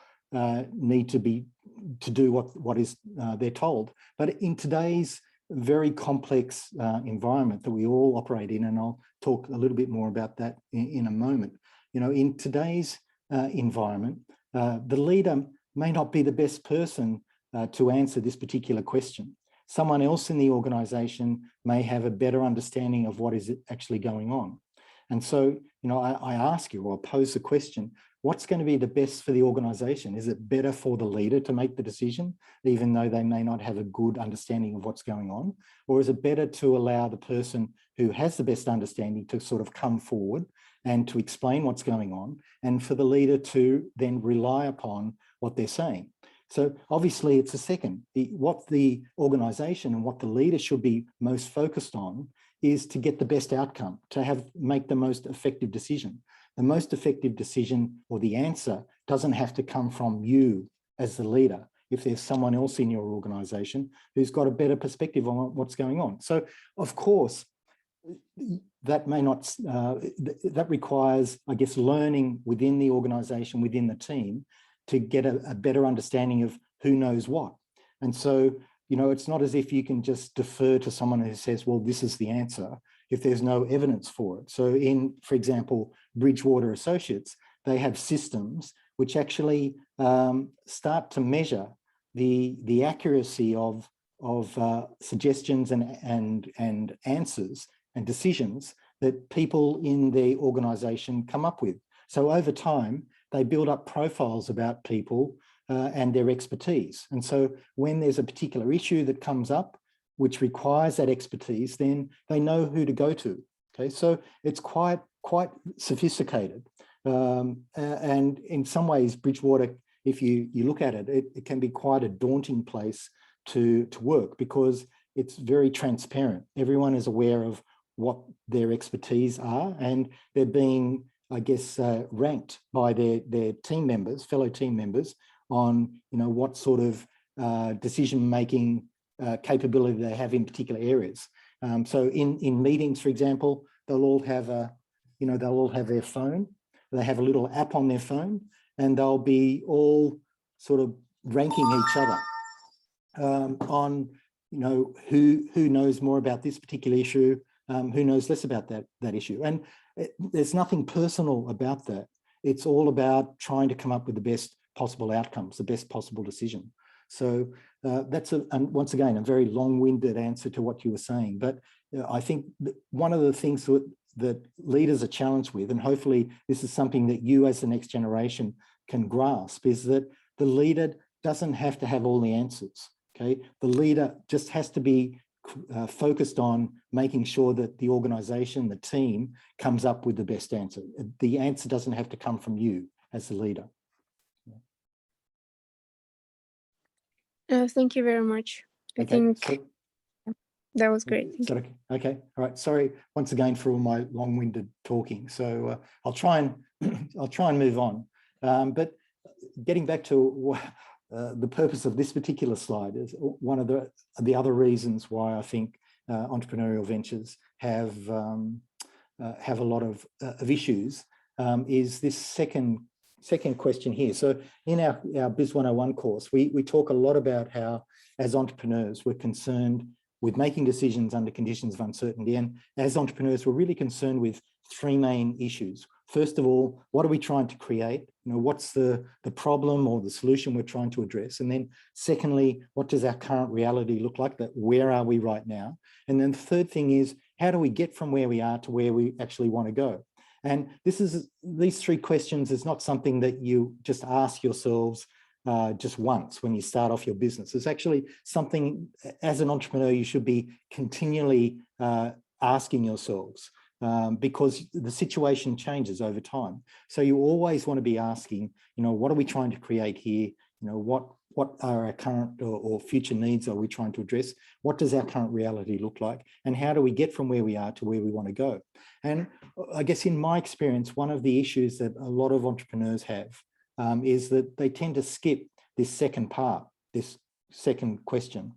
need to do what is they're told. But in today's very complex environment that we all operate in, and I'll talk a little bit more about that in a moment, in today's environment, the leader may not be the best person to answer this particular question. Someone else in the organization may have a better understanding of what is actually going on. And so, I ask you, or pose the question, what's going to be the best for the organization? Is it better for the leader to make the decision, even though they may not have a good understanding of what's going on? Or is it better to allow the person who has the best understanding to sort of come forward and to explain what's going on, and for the leader to then rely upon what they're saying? So obviously it's a second. What the organization and what the leader should be most focused on is to get the best outcome, to make the most effective decision. The most effective decision or the answer doesn't have to come from you as the leader if there's someone else in your organization who's got a better perspective on what's going on. So of course, that may not, that requires, I guess, learning within the organization, within the team, to get a better understanding of who knows what. And so, you know, it's not as if you can just defer to someone who says, well, this is the answer, if there's no evidence for it. So in, for example, Bridgewater Associates, they have systems which actually start to measure the accuracy of suggestions and answers and decisions that people in the organization come up with. So over time, they build up profiles about people and their expertise. And so when there's a particular issue that comes up, which requires that expertise, then they know who to go to. Okay, so it's quite sophisticated. And in some ways, Bridgewater, if you look at it, it can be quite a daunting place to work because it's very transparent. Everyone is aware of what their expertise are, and they're being, I guess, ranked by their team members, fellow team members, on, you know, what sort of decision-making capability they have in particular areas. So in meetings, for example, they'll all have their phone. They have a little app on their phone, and they'll be all sort of ranking each other on, you know, who knows more about this particular issue, who knows less about that issue. And there's nothing personal about that. It's all about trying to come up with the best possible outcomes, the best possible decision. So that's once again, a very long-winded answer to what you were saying. But I think one of the things that leaders are challenged with, and hopefully this is something that you as the next generation can grasp, is that the leader doesn't have to have all the answers. Okay, the leader just has to be focused on making sure that the organization, the team, comes up with the best answer. The answer doesn't have to come from you as the leader. Thank you very much. I think that was great. Thank you. Okay, all right. Sorry once again for all my long-winded talking. So I'll try and move on. But getting back to the purpose of this particular slide is one of the other reasons why I think entrepreneurial ventures have a lot of issues is this second question here. So in our Biz 101 course, we talk a lot about how as entrepreneurs we're concerned with making decisions under conditions of uncertainty, and as entrepreneurs we're really concerned with three main issues. First of all, what are we trying to create? You know, what's the problem or the solution we're trying to address? And then secondly, what does our current reality look like? That where are we right now? And then the third thing is, how do we get from where we are to where we actually want to go? And these three questions is not something that you just ask yourselves just once when you start off your business. It's actually something as an entrepreneur you should be continually asking yourselves. Because the situation changes over time. So you always want to be asking, you know, what are we trying to create here? You know, what are our current or future needs are we trying to address? What does our current reality look like? And how do we get from where we are to where we want to go? And I guess in my experience, one of the issues that a lot of entrepreneurs have is that they tend to skip this second part, this second question.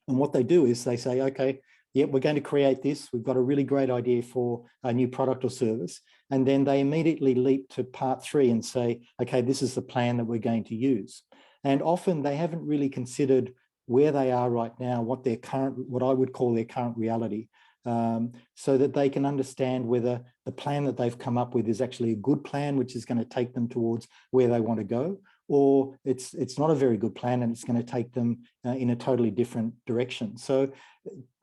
And what they do is they say, okay, yeah, we're going to create this. We've got a really great idea for a new product or service. And then they immediately leap to part three and say, okay, this is the plan that we're going to use. And often they haven't really considered where they are right now, what I would call their current reality, so that they can understand whether the plan that they've come up with is actually a good plan, which is going to take them towards where they want to go, or it's not a very good plan and it's going to take them in a totally different direction. So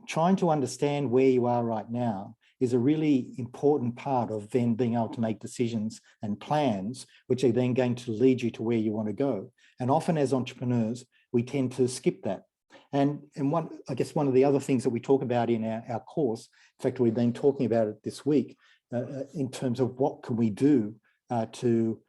trying to understand where you are right now is a really important part of then being able to make decisions and plans, which are then going to lead you to where you want to go. And often as entrepreneurs, we tend to skip that. And I guess one of the other things that we talk about in our course, in fact, we've been talking about it this week, in terms of what can we do to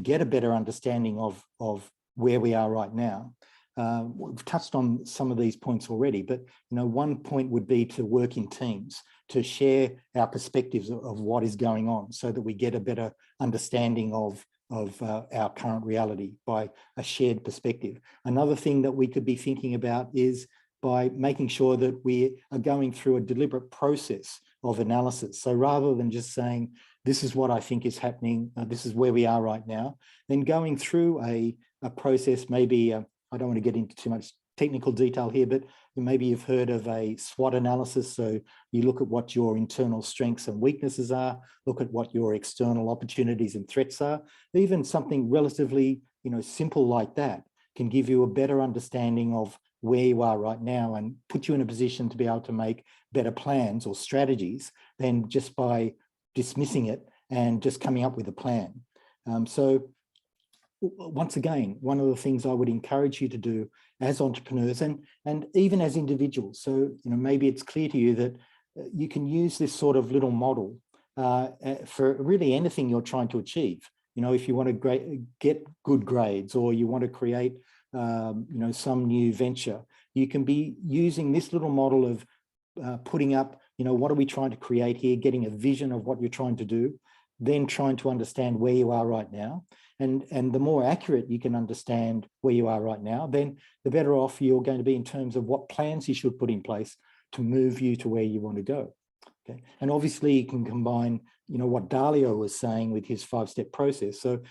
get a better understanding of where we are right now. We've touched on some of these points already, but one point would be to work in teams, to share our perspectives of what is going on so that we get a better understanding of our current reality by a shared perspective. Another thing that we could be thinking about is by making sure that we are going through a deliberate process of analysis. So rather than just saying, this is what I think is happening, this is where we are right now, then going through a process, maybe, I don't want to get into too much technical detail here, but maybe you've heard of a SWOT analysis. So you look at what your internal strengths and weaknesses are, look at what your external opportunities and threats are. Even something relatively, simple like that can give you a better understanding of where you are right now and put you in a position to be able to make better plans or strategies than just by dismissing it and just coming up with a plan. So once again, one of the things I would encourage you to do as entrepreneurs and even as individuals. So, maybe it's clear to you that you can use this sort of little model for really anything you're trying to achieve. If you want to get good grades, or you want to create some new venture, you can be using this little model of putting up, what are we trying to create here, getting a vision of what you're trying to do, then trying to understand where you are right now. And the more accurate you can understand where you are right now, then the better off you're going to be in terms of what plans you should put in place to move you to where you want to go. Okay. And obviously you can combine, what Dario was saying with his 5-step process. So,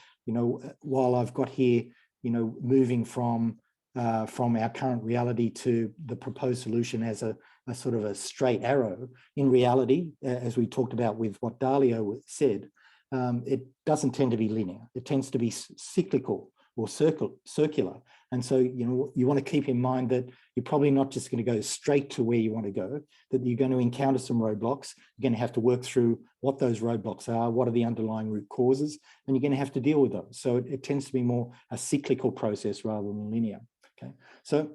while I've got here, moving from our current reality to the proposed solution as a sort of a straight arrow, in reality, as we talked about with what Dario said, it doesn't tend to be linear. It tends to be cyclical or circular. And so, you want to keep in mind that you're probably not just going to go straight to where you want to go, that you're going to encounter some roadblocks. You're going to have to work through what those roadblocks are, what are the underlying root causes, and you're going to have to deal with those. So it tends to be more a cyclical process rather than linear. Okay, so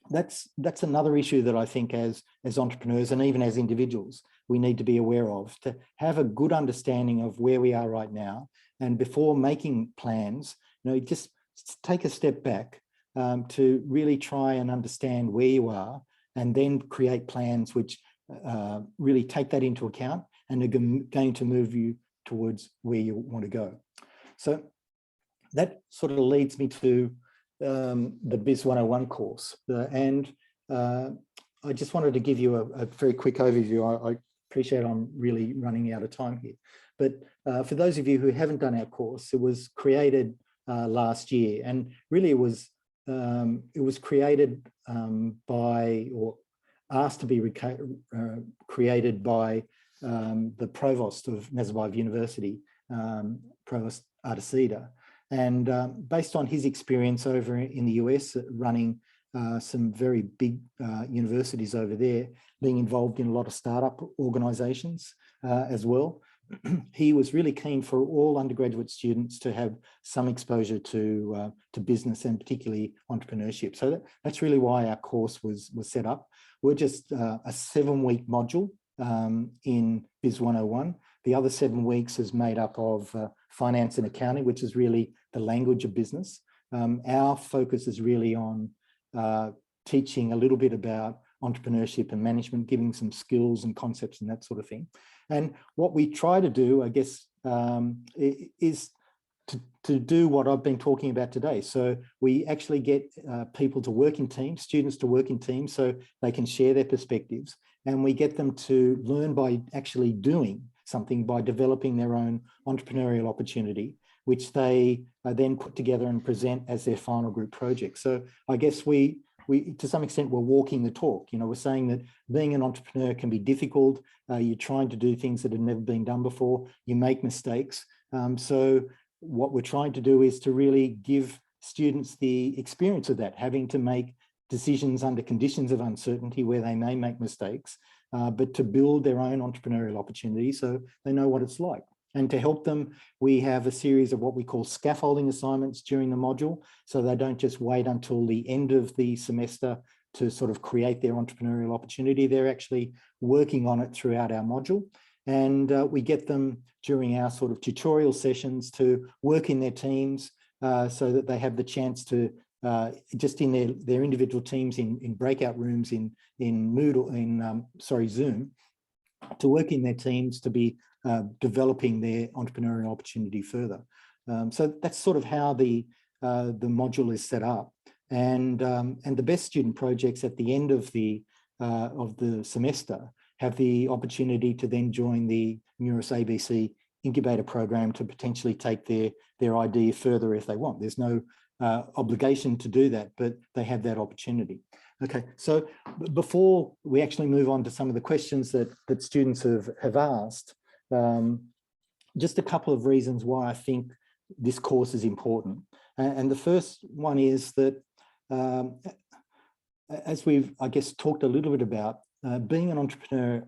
that's another issue that I think as entrepreneurs and even as individuals, we need to be aware of, to have a good understanding of where we are right now. And before making plans, just take a step back to really try and understand where you are, and then create plans which really take that into account and are going to move you towards where you want to go. So that sort of leads me to the Biz 101 course. I just wanted to give you a very quick overview. I appreciate I'm really running out of time here. But for those of you who haven't done our course, it was created last year, and really it was created by, or asked to be created by the provost of Nazarbayev University, Provost Artesida. And based on his experience over in the US, running some very big universities over there, being involved in a lot of startup organizations as well, he was really keen for all undergraduate students to have some exposure to business and particularly entrepreneurship. So that's really why our course was set up. We're just a 7-week module in Biz 101. The other 7 weeks is made up of finance and accounting, which is really the language of business. Our focus is really on teaching a little bit about entrepreneurship and management, giving some skills and concepts and that sort of thing. And what we try to do, I guess, is to do what I've been talking about today. So we actually get people to work in teams, students to work in teams, so they can share their perspectives. And we get them to learn by actually doing something, by developing their own entrepreneurial opportunity, which they then put together and present as their final group project. So I guess we to some extent, we're walking the talk. We're saying that being an entrepreneur can be difficult. You're trying to do things that have never been done before. You make mistakes. So what we're trying to do is to really give students the experience of that, having to make decisions under conditions of uncertainty where they may make mistakes, but to build their own entrepreneurial opportunity so they know what it's like. And to help them, we have a series of what we call scaffolding assignments during the module, so they don't just wait until the end of the semester to sort of create their entrepreneurial opportunity. They're actually working on it throughout our module. And we get them during our sort of tutorial sessions to work in their teams, so that they have the chance to, just in their individual teams in breakout rooms in Moodle, Zoom, to work in their teams to be developing their entrepreneurial opportunity further. So that's sort of how the module is set up. And the best student projects at the end of the semester have the opportunity to then join the Neuros ABC incubator program to potentially take their idea further if they want. There's no obligation to do that, but they have that opportunity. Okay, so before we actually move on to some of the questions that students have asked, just a couple of reasons why I think this course is important. And the first one is that, as we've, I guess, talked a little bit about, being an entrepreneur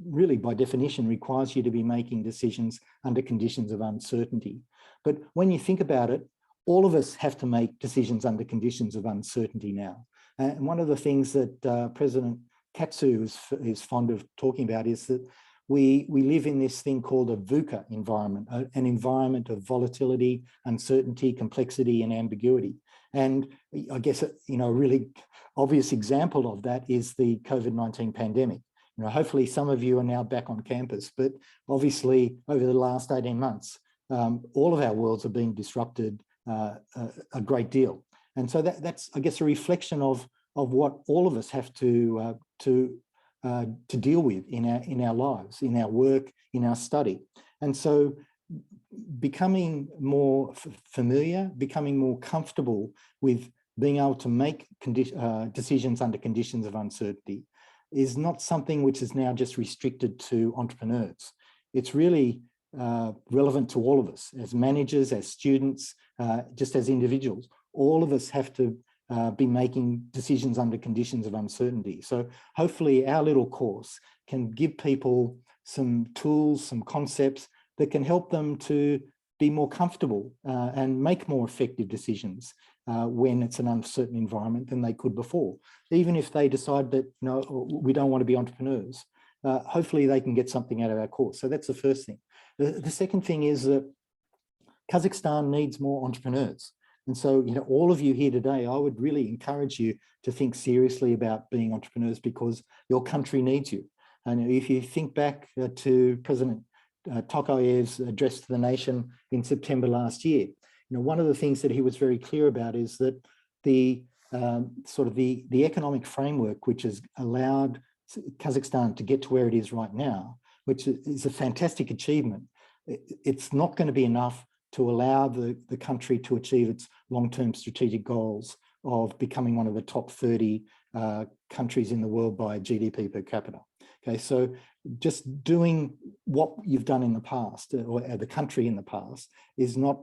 really by definition requires you to be making decisions under conditions of uncertainty. But when you think about it, all of us have to make decisions under conditions of uncertainty now. And one of the things that President Katsu is fond of talking about is that we live in this thing called a VUCA environment, an environment of volatility, uncertainty, complexity, and ambiguity. And I guess, you know, a really obvious example of that is the COVID-19 pandemic. You know, hopefully some of you are now back on campus, but obviously over the last 18 months, all of our worlds are being disrupted a great deal. And so that's, I guess, a reflection of what all of us have to deal with in our lives, in our work, in our study. And so becoming more familiar, becoming more comfortable with being able to make decisions under conditions of uncertainty is not something which is now just restricted to entrepreneurs. It's really relevant to all of us as managers, as students, just as individuals. All of us have to be making decisions under conditions of uncertainty. So hopefully our little course can give people some tools, some concepts that can help them to be more comfortable and make more effective decisions when it's an uncertain environment than they could before. Even if they decide that, no, we don't want to be entrepreneurs, hopefully they can get something out of our course. So that's the first thing. The second thing is that Kazakhstan needs more entrepreneurs. And so, you know, all of you here today, I would really encourage you to think seriously about being entrepreneurs because your country needs you. And if you think back to President Tokayev's address to the nation in September last year, you know, one of the things that he was very clear about is that the the economic framework which has allowed Kazakhstan to get to where it is right now, which is a fantastic achievement, it's not going to be enough to allow the country to achieve its long-term strategic goals of becoming one of the top 30 countries in the world by GDP per capita. Okay, so just doing what you've done in the past, or the country in the past, is not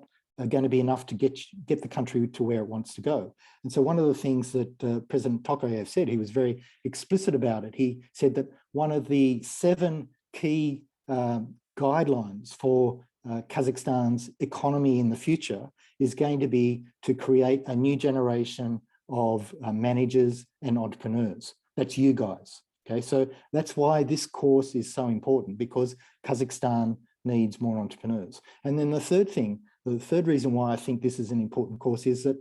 going to be enough to get the country to where it wants to go. And so one of the things that President Tokayev said, he was very explicit about it. He said that one of the 7 key guidelines for Kazakhstan's economy in the future is going to be to create a new generation of managers and entrepreneurs. That's you guys. Okay, so that's why this course is so important, because Kazakhstan needs more entrepreneurs. And then the third reason why I think this is an important course is that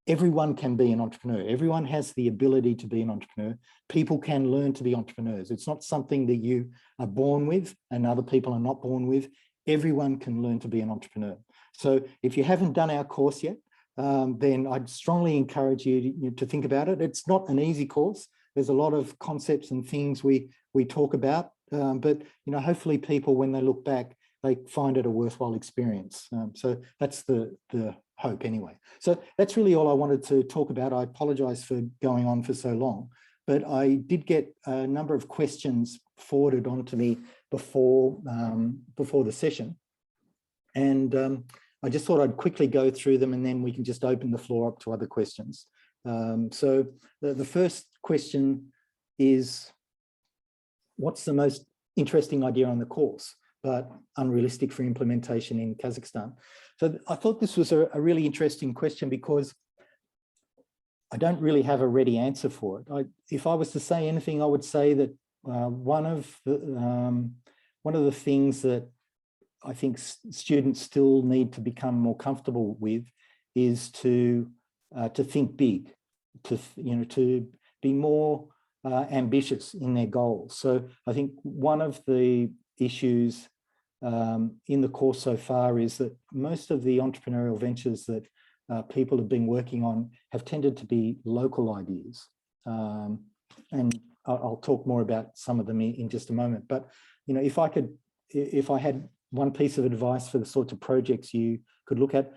everyone can be an entrepreneur. Everyone has the ability to be an entrepreneur. People can learn to be entrepreneurs. It's not something that you are born with and other people are not born with. Everyone can learn to be an entrepreneur. So if you haven't done our course yet, then I'd strongly encourage you to think about it. It's not an easy course. There's a lot of concepts and things we talk about, but you know, hopefully people, when they look back, they find it a worthwhile experience. So that's the hope anyway. So that's really all I wanted to talk about. I apologize for going on for so long, but I did get a number of questions forwarded on to me before the session. And I just thought I'd quickly go through them and then we can just open the floor up to other questions. So the first question is, what's the most interesting idea on the course, but unrealistic for implementation in Kazakhstan? So I thought this was a really interesting question because I don't really have a ready answer for it. If I was to say anything, I would say that one of the things that I think students still need to become more comfortable with is to think big, to be more ambitious in their goals. So I think one of the issues in the course so far is that most of the entrepreneurial ventures that people have been working on have tended to be local ideas. And I'll talk more about some of them in just a moment. But, if I had one piece of advice for the sorts of projects you could look at,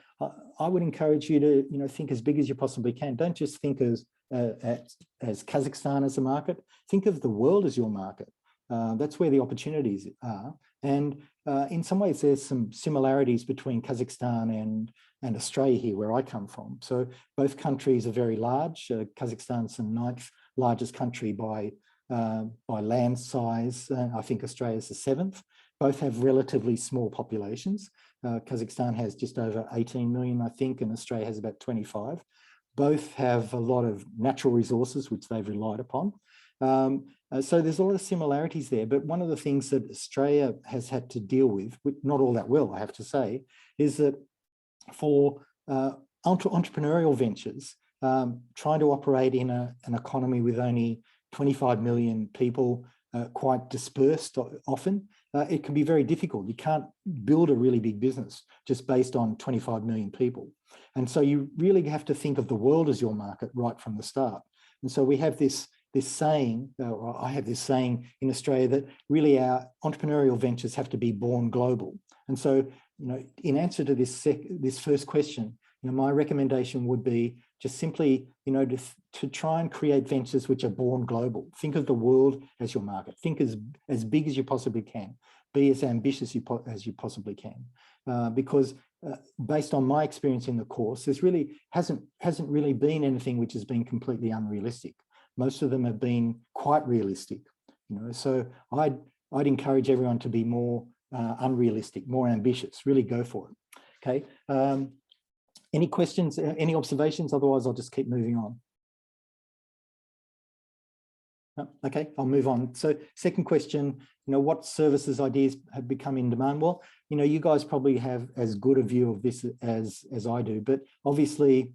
I would encourage you to, think as big as you possibly can. Don't just think as Kazakhstan as a market. Think of the world as your market. That's where the opportunities are. And in some ways, there's some similarities between Kazakhstan and Australia here, where I come from. So both countries are very large. Kazakhstan's the 9th largest country by land size. I think Australia's the 7th. Both have relatively small populations. Kazakhstan has just over 18 million, I think, and Australia has about 25. Both have a lot of natural resources, which they've relied upon. So there's a lot of similarities there. But one of the things that Australia has had to deal with, not all that well, I have to say, is that for entrepreneurial ventures, trying to operate in an economy with only 25 million people, quite dispersed often, it can be very difficult. You can't build a really big business just based on 25 million people. And so you really have to think of the world as your market right from the start. And so we have this saying, or I have this saying in Australia, that really our entrepreneurial ventures have to be born global. And so, in answer to this first question, my recommendation would be just simply, to try and create ventures which are born global. Think of the world as your market. Think as big as you possibly can. Be as ambitious as you possibly can. Because based on my experience in the course, there's really hasn't really been anything which has been completely unrealistic. Most of them have been quite realistic. So I'd encourage everyone to be more unrealistic, more ambitious. Really go for it. Okay. Any questions, any observations? Otherwise, I'll just keep moving on. No? Okay, I'll move on. So second question, what services ideas have become in demand? Well, you guys probably have as good a view of this as I do, but obviously,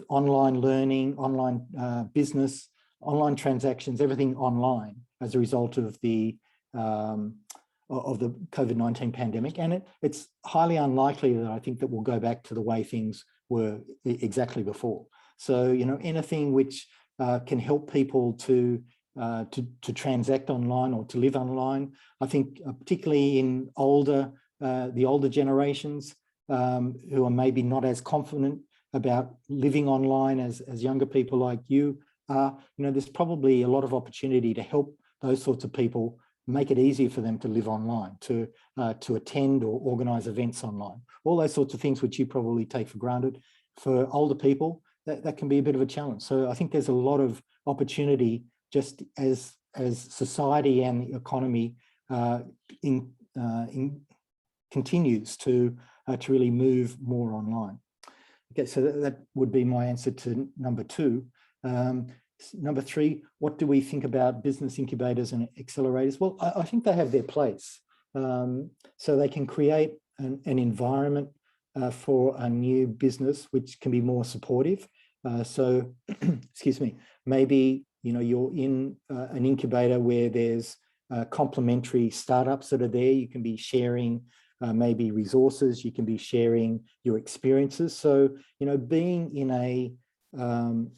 online learning, online business, online transactions, everything online as a result of the COVID-19 pandemic. And it's highly unlikely that I think that we'll go back to the way things were exactly before. So, anything which can help people to transact online or to live online, I think particularly in the older generations who are maybe not as confident about living online as younger people like you are, there's probably a lot of opportunity to help those sorts of people, make it easier for them to live online, to attend or organize events online, all those sorts of things which you probably take for granted. For older people, that can be a bit of a challenge. So I think there's a lot of opportunity just as society and the economy continues to really move more online. Okay, so that would be my answer to number 2. Number 3, what do we think about business incubators and accelerators? Well, I think they have their place. So they can create an environment for a new business which can be more supportive. So, excuse me, maybe you're in an incubator where there's complementary startups that are there. You can be sharing maybe resources. You can be sharing your experiences. So, being in an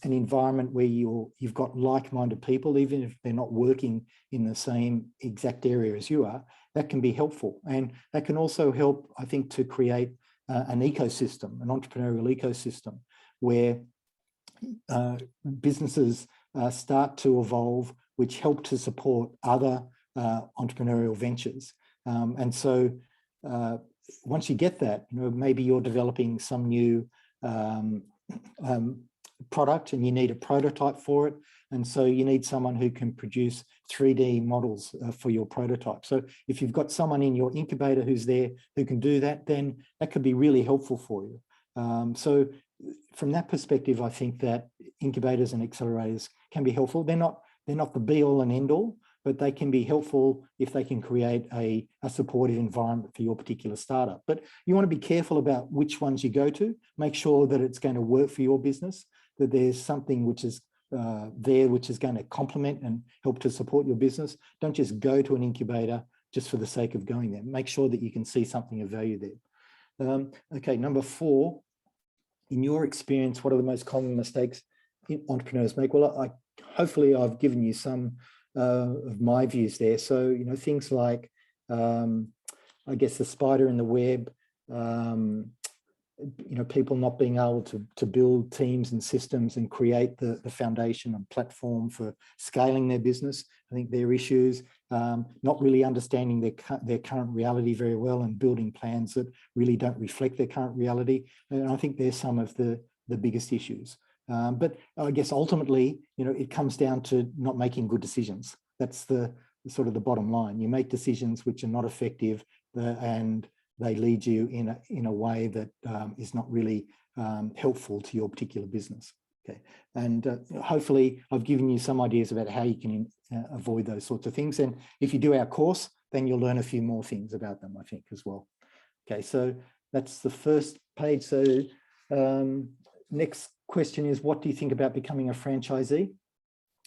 environment where you've got like-minded people, even if they're not working in the same exact area as you are, that can be helpful. And that can also help, I think, to create an ecosystem, an entrepreneurial ecosystem, where businesses start to evolve, which help to support other entrepreneurial ventures. And so once you get that, maybe you're developing some new product and you need a prototype for it. And so you need someone who can produce 3D models for your prototype. So if you've got someone in your incubator who's there who can do that, then that could be really helpful for you. So from that perspective, I think that incubators and accelerators can be helpful. They're not the be all and end all, but they can be helpful if they can create a supportive environment for your particular startup. But you want to be careful about which ones you go to. Make sure that it's going to work for your business, that there's something which is there which is going to complement and help to support your business. Don't just go to an incubator just for the sake of going there. Make sure that you can see something of value there. Okay, number 4, in your experience, what are the most common mistakes entrepreneurs make? Well, hopefully I've given you some of my views there. So, you know, things like, I guess, the spider in the web, you know, people not being able to build teams and systems and create the foundation and platform for scaling their business. I think their issues, not really understanding their current reality very well and building plans that really don't reflect their current reality. And I think there's some of the biggest issues. But I guess ultimately, you know, it comes down to not making good decisions. That's the sort of the bottom line. You make decisions which are not effective and they lead you in a way that is not really helpful to your particular business. Okay, and hopefully I've given you some ideas about how you can avoid those sorts of things. And if you do our course, then you'll learn a few more things about them, I think, as well. Okay, so that's the first page. So next question is, what do you think about becoming a franchisee?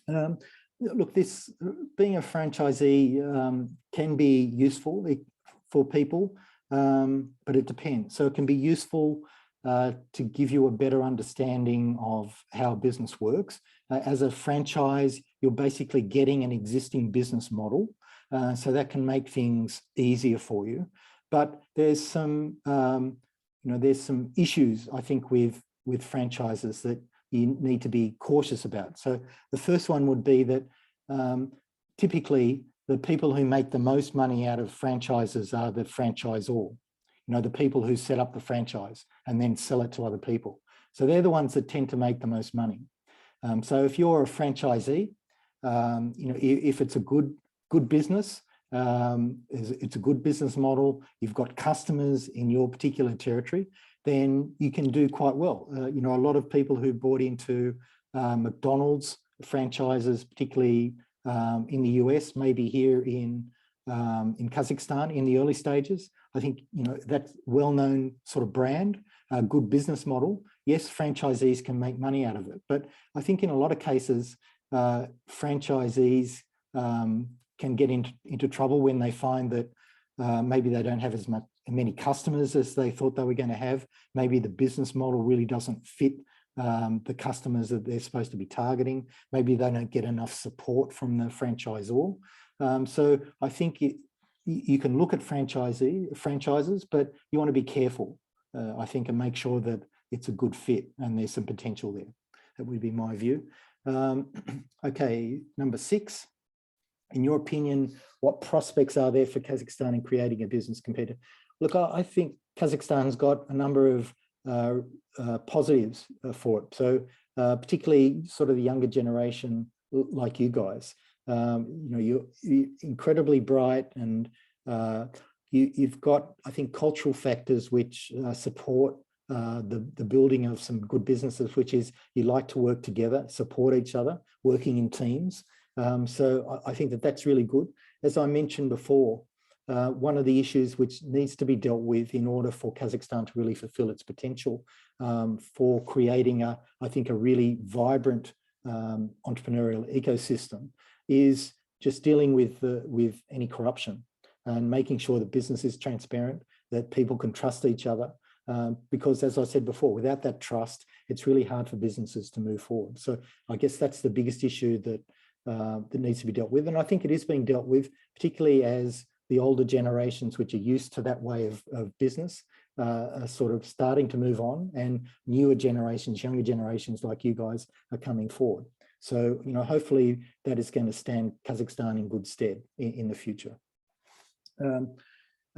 Look, being a franchisee can be useful for people, but it depends. So it can be useful to give you a better understanding of how a business works. As a franchise, you're basically getting an existing business model, so that can make things easier for you. But there's some, there's some issues, I think, with franchises that you need to be cautious about. So the first one would be that typically the people who make the most money out of franchises are the franchisor. You know, the people who set up the franchise and then sell it to other people. So they're the ones that tend to make the most money. So if you're a franchisee, if it's a good business, it's a good business model, you've got customers in your particular territory, then you can do quite well. A lot of people who bought into McDonald's franchises, particularly in the US, maybe here in Kazakhstan in the early stages. I think, that's well-known sort of brand, a good business model. Yes, franchisees can make money out of it, but I think in a lot of cases, franchisees can get into trouble when they find that maybe they don't have as many customers as they thought they were going to have. Maybe the business model really doesn't fit the customers that they're supposed to be targeting. Maybe they don't get enough support from the franchisor. So I think you can look at franchises, but you want to be careful, I think, and make sure that it's a good fit and there's some potential there. That would be my view. Okay, number 6. In your opinion, what prospects are there for Kazakhstan in creating a business compared to? Look, I think Kazakhstan's got a number of positives for it. So particularly sort of the younger generation like you guys. You're incredibly bright, and you've got, I think, cultural factors which support the building of some good businesses, which is you like to work together, support each other, working in teams. So I think that's really good. As I mentioned before, one of the issues which needs to be dealt with in order for Kazakhstan to really fulfill its potential for creating I think a really vibrant entrepreneurial ecosystem is just dealing with any corruption and making sure that business is transparent, that people can trust each other. Because as I said before, without that trust, it's really hard for businesses to move forward. So I guess that's the biggest issue that needs to be dealt with. And I think it is being dealt with, particularly as the older generations, which are used to that way of business, are sort of starting to move on, and newer generations, younger generations like you guys are coming forward. So, hopefully that is going to stand Kazakhstan in good stead in the future.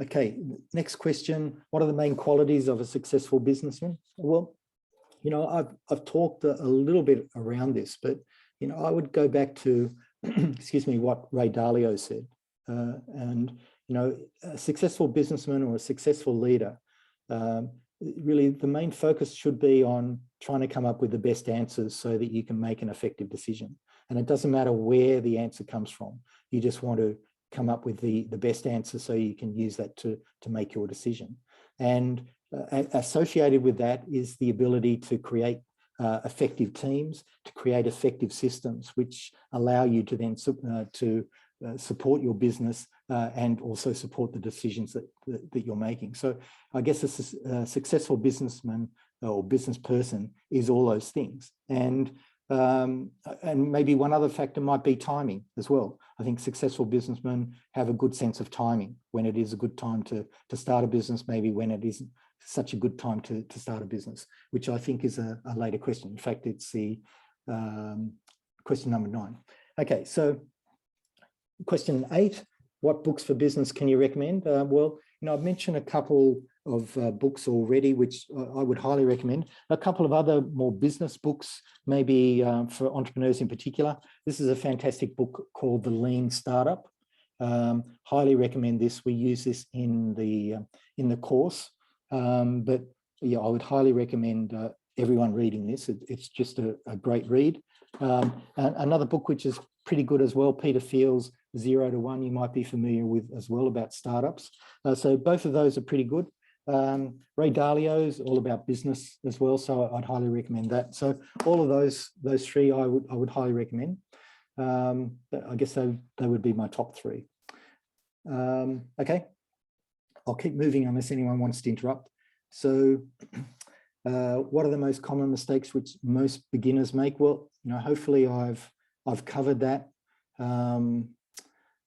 Okay, next question. What are the main qualities of a successful businessman? Well, I've talked a little bit around this, but, I would go back to, excuse me, what Ray Dalio said. A successful businessman or a successful leader, really the main focus should be on trying to come up with the best answers so that you can make an effective decision. And it doesn't matter where the answer comes from. You just want to come up with the best answer so you can use that to make your decision. And associated with that is the ability to create effective teams, to create effective systems, which allow you to then support your business and also support the decisions that you're making. So I guess a successful businessman or business person is all those things. And maybe one other factor might be timing as well. I think successful businessmen have a good sense of timing, when it is a good time to start a business, maybe when it isn't such a good time to start a business, which I think is a later question. In fact, it's the question number 9. Okay, so question 8, what books for business can you recommend? Well, I've mentioned a couple of books already, which I would highly recommend. A couple of other more business books, maybe for entrepreneurs in particular. This is a fantastic book called The Lean Startup. Highly recommend this. We use this in the course, but yeah, I would highly recommend everyone reading this. It's just a great read. Another book which is pretty good as well, Peter Thiel's 0 to 1, you might be familiar with as well, about startups. So both of those are pretty good. Ray Dalio's all about business as well, so I'd highly recommend that. So all of those 3 I would highly recommend. I guess they would be my top 3. Okay, I'll keep moving unless anyone wants to interrupt. So what are the most common mistakes which most beginners make? Well, hopefully I've covered that,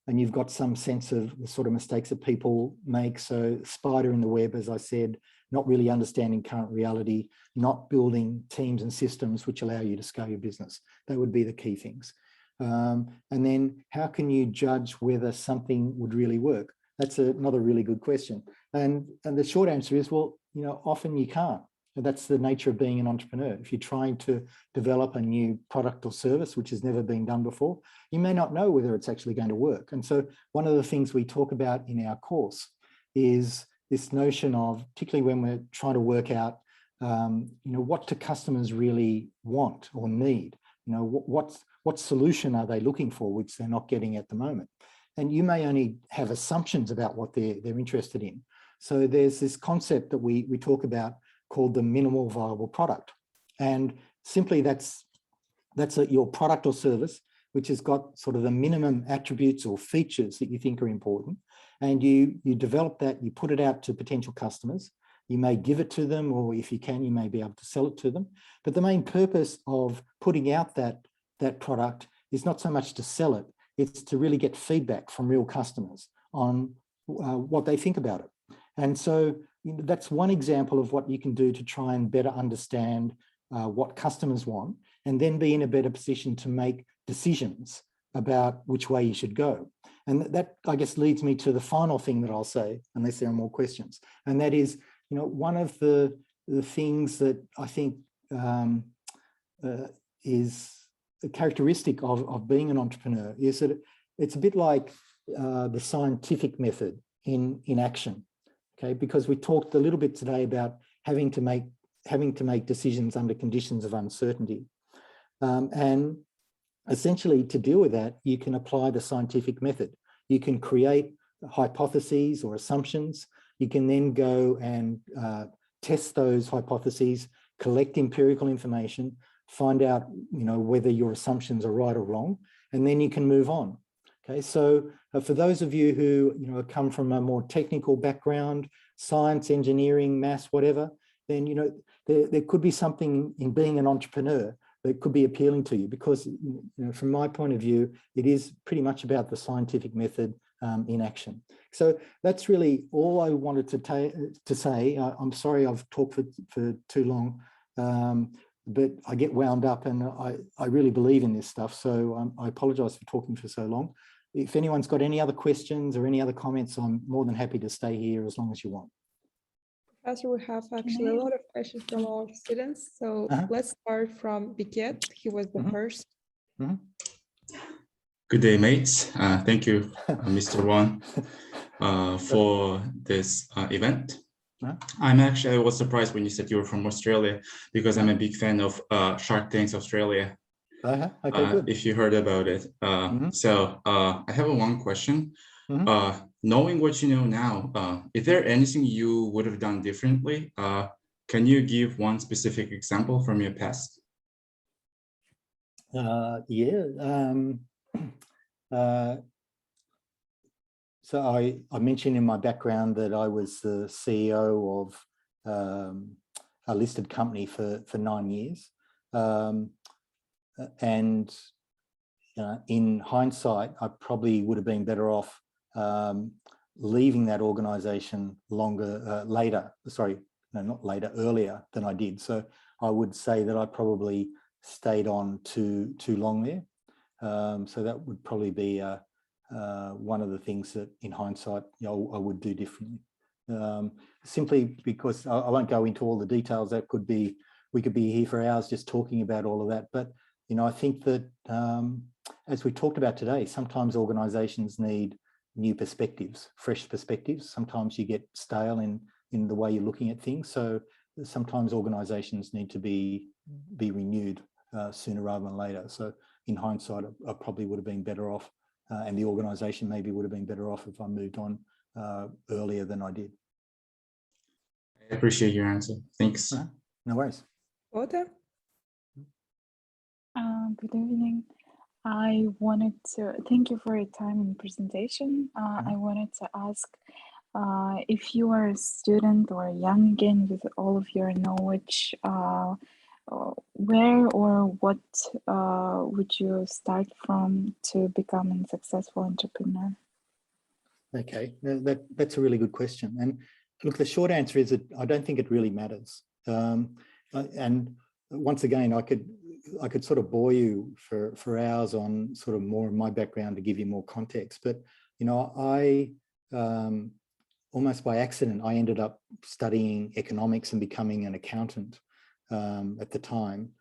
and you've got some sense of the sort of mistakes that people make. So spider in the web, as I said, not really understanding current reality, not building teams and systems which allow you to scale your business. That would be the key things. And then how can you judge whether something would really work? That's another really good question. And the short answer is, well, often you can't. And that's the nature of being an entrepreneur. If you're trying to develop a new product or service, which has never been done before, you may not know whether it's actually going to work. And so one of the things we talk about in our course is this notion of, particularly when we're trying to work out, what do customers really want or need? What solution are they looking for, which they're not getting at the moment? And you may only have assumptions about what they're interested in. So there's this concept that we talk about called the minimal viable product. And simply that's your product or service, which has got sort of the minimum attributes or features that you think are important. And you develop that, you put it out to potential customers. You may give it to them, or if you can, you may be able to sell it to them. But the main purpose of putting out that product is not so much to sell it, it's to really get feedback from real customers on what they think about it. And so that's one example of what you can do to try and better understand what customers want, and then be in a better position to make decisions about which way you should go. And that, I guess, leads me to the final thing that I'll say, unless there are more questions. And that is, one of the things that I think is a characteristic of being an entrepreneur is that it's a bit like the scientific method in action. Okay, because we talked a little bit today about having to make decisions under conditions of uncertainty, and essentially to deal with that, you can apply the scientific method. You can create hypotheses or assumptions. You can then go and test those hypotheses, collect empirical information, find out whether your assumptions are right or wrong, and then you can move on. Okay, so for those of you who come from a more technical background, science, engineering, maths, whatever, then there could be something in being an entrepreneur that could be appealing to you, because from my point of view, it is pretty much about the scientific method in action. So that's really all I wanted to say. I'm sorry I've talked for too long, but I get wound up, and I really believe in this stuff. So I apologize for talking for so long. If anyone's got any other questions or any other comments, I'm more than happy to stay here as long as you want. Professor, we have actually a lot of questions from our students. So let's start from Biket. He was the first. Good day, mates. Thank you, Mr. Wawn, for this event. I was surprised when you said you were from Australia, because I'm a big fan of Shark Tank's Australia. Okay, good. If you heard about it. So I have one question. Knowing what you know now, is there anything you would have done differently? Can you give one specific example from your past? So I mentioned in my background that I was the CEO of a listed company for 9 years. And in hindsight, I probably would have been better off leaving that organization earlier than I did. So I would say that I probably stayed on too long there. So that would probably be one of the things that in hindsight, I would do differently. Simply because I won't go into all the details. That could be, we could be here for hours just talking about all of that. But, I think that as we talked about today, sometimes organizations need new perspectives, fresh perspectives. Sometimes you get stale in the way you're looking at things. So sometimes organizations need to be renewed sooner rather than later. So in hindsight, I probably would have been better off, and the organization maybe would have been better off if I moved on earlier than I did. I appreciate your answer. Thanks. No worries. Walter? Good evening. I wanted to thank you for your time and presentation. I wanted to ask if you are a student or young again with all of your knowledge, where or what would you start from to become a successful entrepreneur? Okay, that's a really good question. And look, the short answer is that I don't think it really matters. And once again, I could sort of bore you for hours on sort of more of my background to give you more context. But, I almost by accident, I ended up studying economics and becoming an accountant at the time,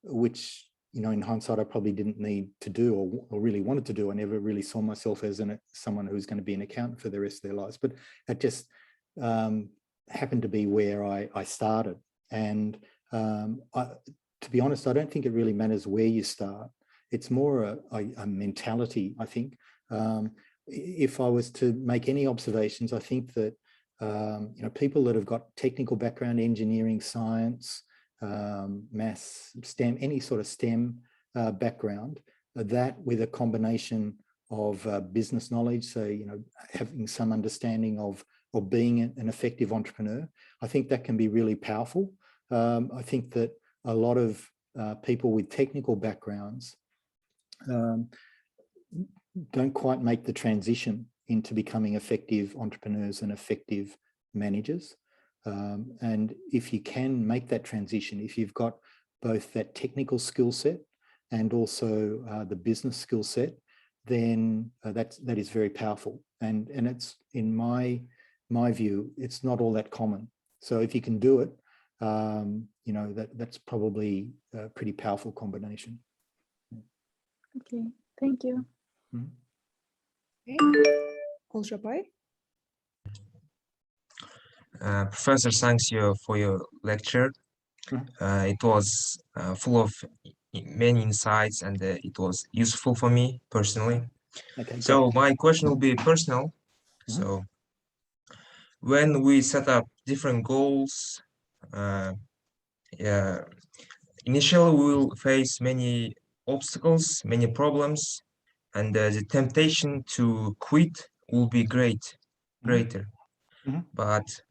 which, in hindsight, I probably didn't need to do or really wanted to do. I never really saw myself as someone who's going to be an accountant for the rest of their lives. But it just happened to be where I started. And to be honest, I don't think it really matters where you start. It's more a mentality, I think. If I was to make any observations, I think that people that have got technical background, engineering, science, maths, STEM, any sort of STEM background, that with a combination of business knowledge, so having some understanding of being an effective entrepreneur, I think that can be really powerful. I think that a lot of people with technical backgrounds don't quite make the transition into becoming effective entrepreneurs and effective managers. And if you can make that transition, if you've got both that technical skill set and also the business skill set, then that is very powerful. And it's, in my view, it's not all that common. So if you can do it, that's probably a pretty powerful combination. Okay, thank you. Okay. Nazarbayev? Professor, thanks you for your lecture. It was full of many insights and it was useful for me personally. Okay, so great. my question will be personal. So when we set up different goals, initially we will face many obstacles, many problems, and the temptation to quit will be greater. But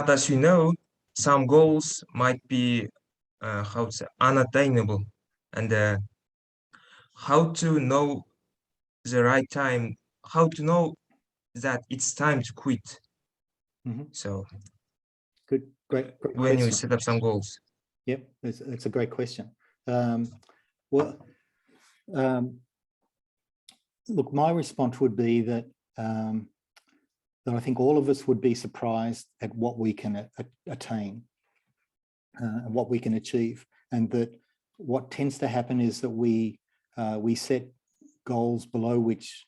as you know, some goals might be unattainable, and how to know the right time, how to know that it's time to quit. So great when question. you set up some goals. Yep, it's a great question. Look, my response would be that I think all of us would be surprised at what we can attain and what we can achieve, and that what tends to happen is that we set goals below which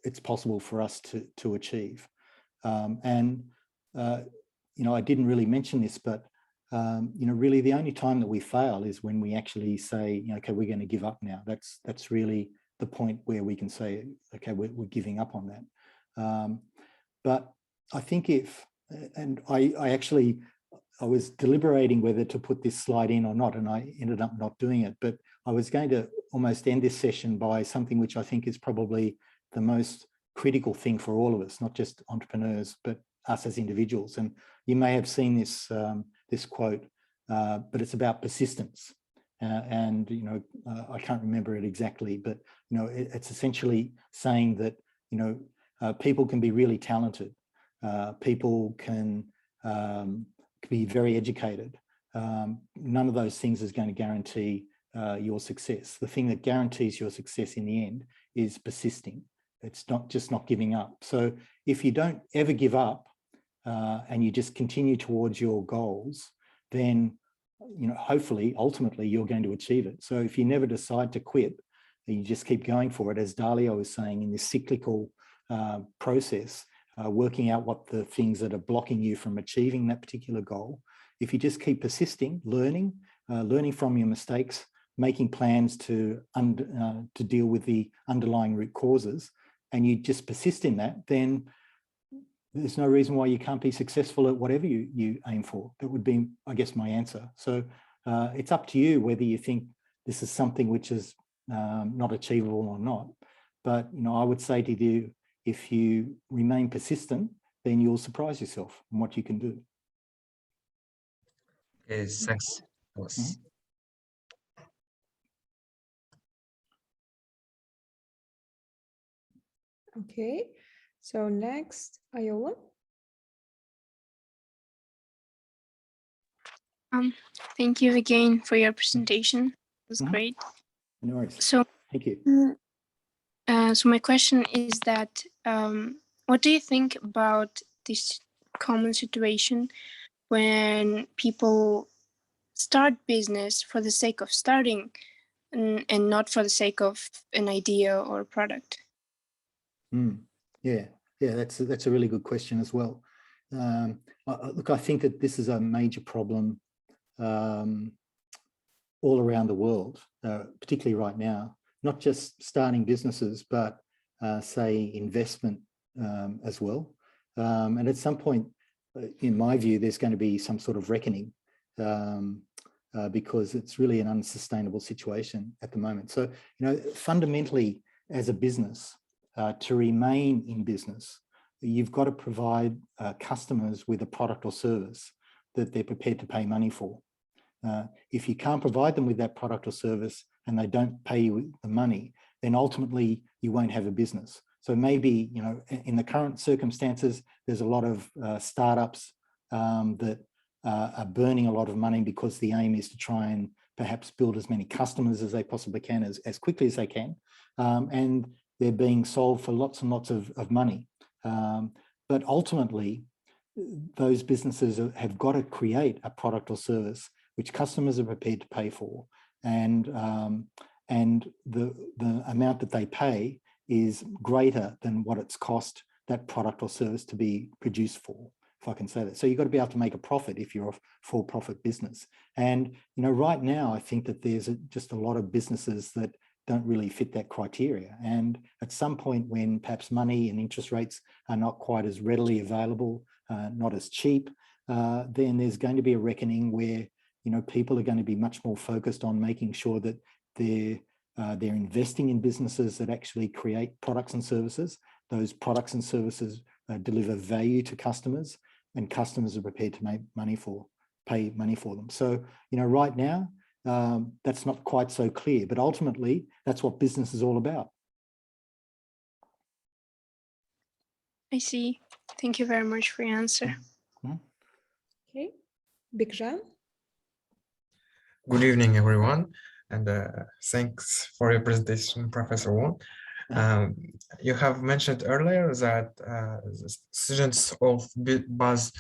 it's possible for us to achieve. I didn't really mention this, but really the only time that we fail is when we actually say, okay, we're going to give up now. That's really the point where we can say, okay, we're giving up on that. But I think I was deliberating whether to put this slide in or not, and I ended up not doing it. But I was going to almost end this session by something which I think is probably the most critical thing for all of us, not just entrepreneurs, but us as individuals. And you may have seen this this quote, but it's about persistence. I can't remember it exactly, but it's essentially saying that people can be really talented, people can be very educated. None of those things is going to guarantee your success. The thing that guarantees your success in the end is persisting. It's not giving up. So if you don't ever give up and you just continue towards your goals, then hopefully, ultimately, you're going to achieve it. So if you never decide to quit, you just keep going for it, as Dalia was saying, in this cyclical process, working out what the things that are blocking you from achieving that particular goal. If you just keep persisting, learning from your mistakes, making plans to deal with the underlying root causes, and you just persist in that, then there's no reason why you can't be successful at whatever you aim for. That would be, I guess, my answer. So it's up to you whether you think this is something which is not achievable or not. But I would say to you, if you remain persistent, then you'll surprise yourself in what you can do. Yes, thanks. Okay, so next, Ayola. Thank you again for your presentation. It was great. No worries. So, thank you. So my question is that, what do you think about this common situation when people start business for the sake of starting and not for the sake of an idea or a product? Yeah, that's a really good question as well. Look, I think that this is a major problem all around the world, particularly right now, not just starting businesses, but say investment as well. And at some point, in my view, there's going to be some sort of reckoning because it's really an unsustainable situation at the moment. So, fundamentally, as a business, to remain in business, you've got to provide customers with a product or service that they're prepared to pay money for. If you can't provide them with that product or service and they don't pay you the money, then ultimately you won't have a business. So maybe, in the current circumstances, there's a lot of startups that are burning a lot of money because the aim is to try and perhaps build as many customers as they possibly can, as quickly as they can. And they're being sold for lots and lots of money. But ultimately, those businesses have got to create a product or service which customers are prepared to pay for. And the amount that they pay is greater than what it's cost that product or service to be produced for, if I can say that. So you've got to be able to make a profit if you're a for-profit business. And, right now, I think that there's just a lot of businesses that don't really fit that criteria. And at some point when perhaps money and interest rates are not quite as readily available, not as cheap, then there's going to be a reckoning where, people are going to be much more focused on making sure that they're investing in businesses that actually create products and services. Those products and services deliver value to customers, and customers are prepared to pay money for them. So, right now, that's not quite so clear, but ultimately that's what business is all about. I see. Thank you very much for your answer. Okay, Bigjan. Good evening, everyone, and thanks for your presentation, Professor Wawn. You have mentioned earlier that students of BUZZ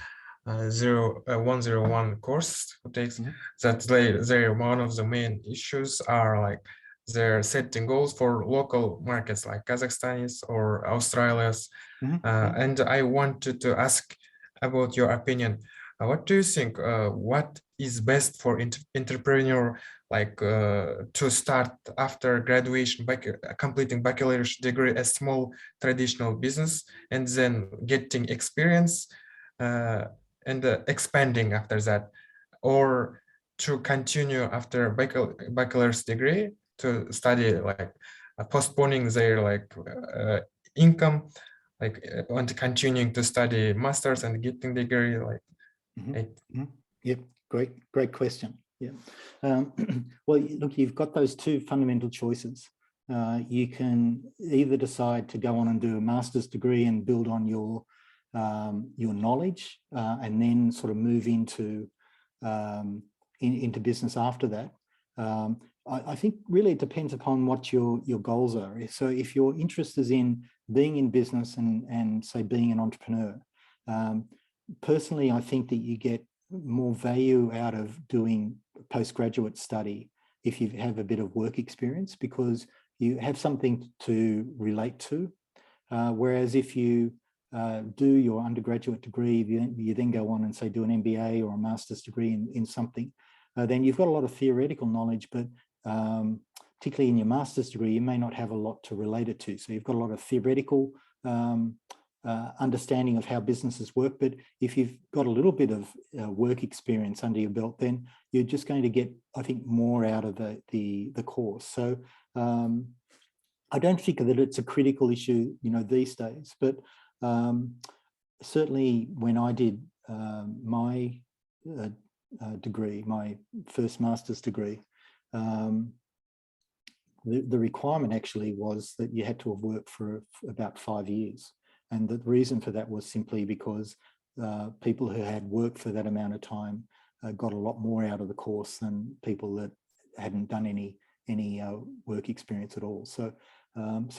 101 course who takes that they one of the main issues are like they're setting goals for local markets like Kazakhstan's or Australia's. And I wanted to ask about your opinion. What do you think? What is best for entrepreneur, like to start after graduation, completing bachelor's degree, a small traditional business, and then getting experience and expanding after that, or to continue after bachelor's degree to study, like postponing their income, like and continuing to study masters and getting degree, like. Yep, great question. Yeah. Well, look, you've got those two fundamental choices. You can either decide to go on and do a master's degree and build on your knowledge, and then sort of move into business after that. I think really it depends upon what your goals are. So if your interest is in being in business and say being an entrepreneur, personally, I think that you get more value out of doing postgraduate study if you have a bit of work experience, because you have something to relate to. Whereas if you do your undergraduate degree, you then go on and say do an MBA or a master's degree in something, then you've got a lot of theoretical knowledge, but particularly in your master's degree, you may not have a lot to relate it to. So you've got a lot of theoretical understanding of how businesses work, but if you've got a little bit of work experience under your belt, then you're just going to get, I think, more out of the course. So I don't think that it's a critical issue, these days, but certainly when I did my degree, my first master's degree, the requirement actually was that you had to have worked for about 5 years. And the reason for that was simply because people who had worked for that amount of time got a lot more out of the course than people that hadn't done any work experience at all. So, I'm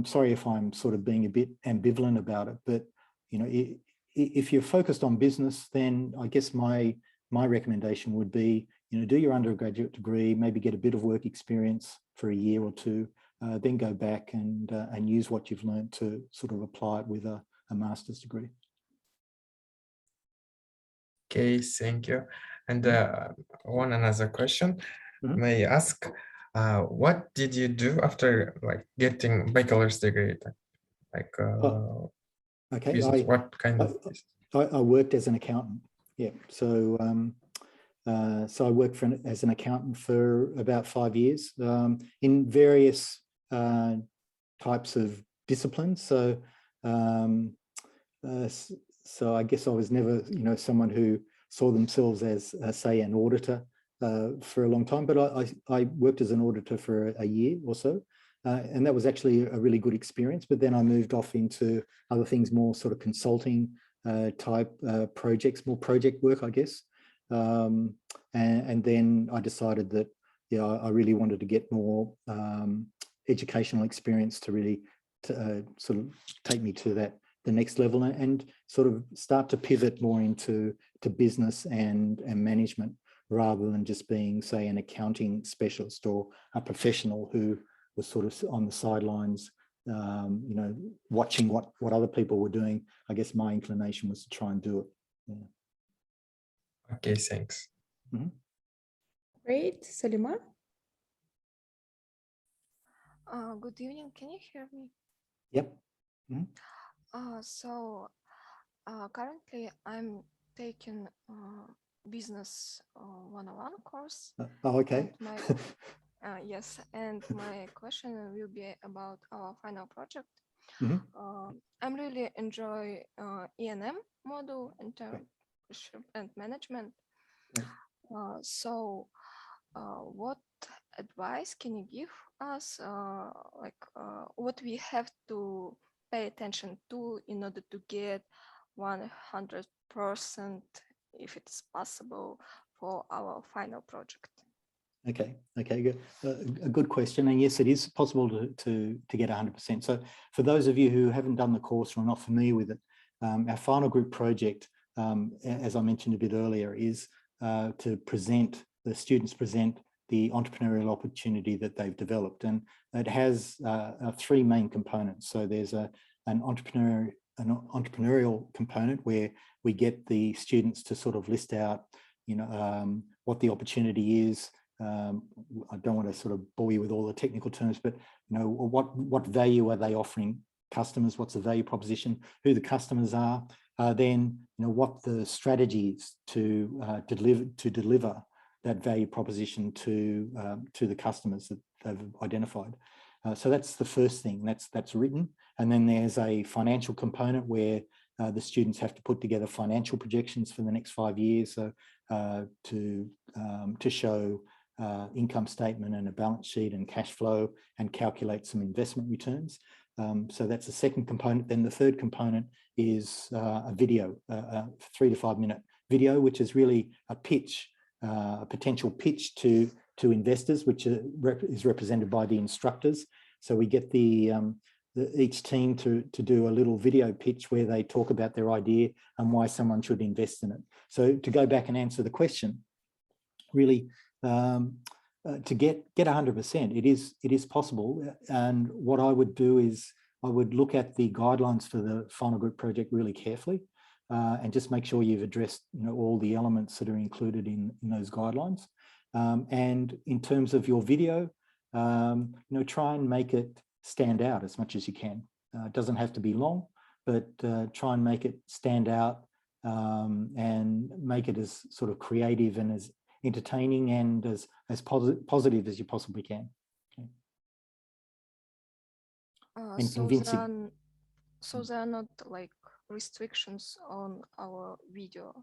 sorry if I'm sort of being a bit ambivalent about it, but if you're focused on business, then I guess my recommendation would be, do your undergraduate degree, maybe get a bit of work experience for a year or two, then go back and use what you've learned to sort of apply it with a master's degree. Okay, thank you. And one another question, may I ask, what did you do after getting bachelor's degree? Okay, business, what kind of business? I worked as an accountant. Yeah, so so I worked as an accountant for about 5 years in various types of disciplines. So so I guess I was never, someone who saw themselves as, say, an auditor for a long time, but I worked as an auditor for a year or so. And that was actually a really good experience. But then I moved off into other things, more sort of consulting type projects, more project work, I guess. And then I decided that, I really wanted to get more educational experience to really sort of take me to the next level and sort of start to pivot more into business and management, rather than just being, say, an accounting specialist or a professional who was sort of on the sidelines, watching what other people were doing. I guess my inclination was to try and do it. Yeah. Okay, thanks. Mm-hmm. Great. Salima? Good evening. Can you hear me? Yep. Mm-hmm. So currently I'm taking business 101 course. Oh, okay. Yes, and my question will be about our final project. Mm-hmm. I'm really enjoy E&M module, Entrepreneurship and Management. Right. So what advice can you give us, what we have to pay attention to in order to get 100%, if it's possible, for our final project? Okay, good. A good question, and yes, it is possible to get 100%. So for those of you who haven't done the course or are not familiar with it, our final group project, as I mentioned a bit earlier, is to the students present the entrepreneurial opportunity that they've developed, and it has 3 main components. So there's an entrepreneurial component where we get the students to sort of list out what the opportunity is. I don't want to sort of bore you with all the technical terms, but what value are they offering customers? What's the value proposition? Who the customers are? Then what the strategy is to deliver that value proposition to the customers that they've identified. So that's the first thing that's written, and then there's a financial component where the students have to put together financial projections for the next 5 years, so to show income statement and a balance sheet and cash flow and calculate some investment returns. So that's the second component. Then the third component is a video, a 3 to 5 minute video, which is really a pitch, a potential pitch to investors, which is represented by the instructors. So we get each team to do a little video pitch where they talk about their idea and why someone should invest in it. So to go back and answer the question, really, to get 100%, it is possible. And what I would do is I would look at the guidelines for the final group project really carefully, and just make sure you've addressed all the elements that are included in those guidelines. And in terms of your video, try and make it stand out as much as you can. It doesn't have to be long, but try and make it stand out, and make it as sort of creative and as entertaining and as positive as you possibly can. Okay. And so convincing. there are not like restrictions on our video?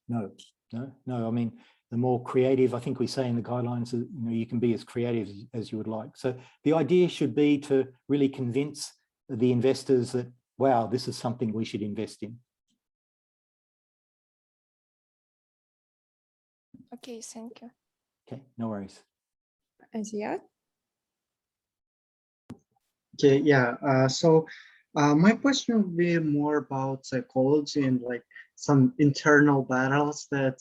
No. I mean, the more creative, I think we say in the guidelines, you can be as creative as you would like. So the idea should be to really convince the investors that, wow, this is something we should invest in. Okay, thank you. Okay, no worries. Ziad? Okay, yeah. So my question would be more about psychology and like some internal battles that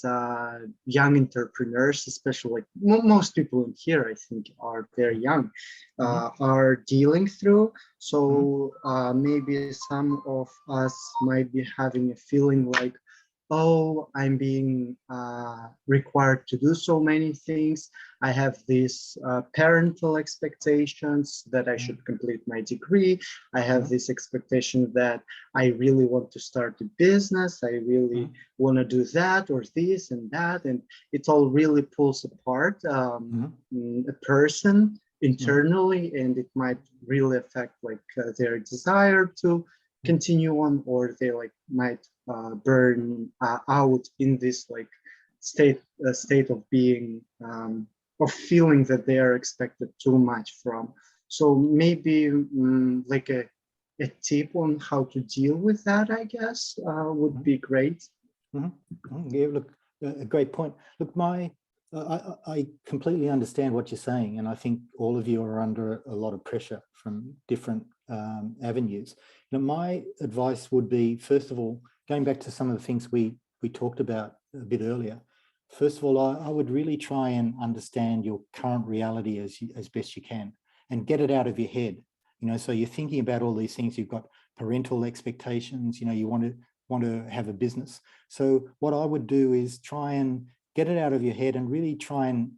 young entrepreneurs, especially like most people in here, I think, are very young, are dealing through. So maybe some of us might be having a feeling like, oh, I'm being required to do so many things. I have these parental expectations that I should complete my degree. I have this expectation that I really want to start a business. I really want to do that or this and that. And it all really pulls apart a person internally, and it might really affect like their desire to continue on, or they like might burn out in this like state of being of feeling that they are expected too much from. So maybe like a tip on how to deal with that, I guess, would be great. Yeah, look, a great point. Look, I completely understand what you're saying, and I think all of you are under a lot of pressure from different avenues. My advice would be, first of all, going back to some of the things we talked about a bit earlier. First of all, I would really try and understand your current reality as best you can, and get it out of your head. So you're thinking about all these things. You've got parental expectations. You want to have a business. So what I would do is try and get it out of your head and really try and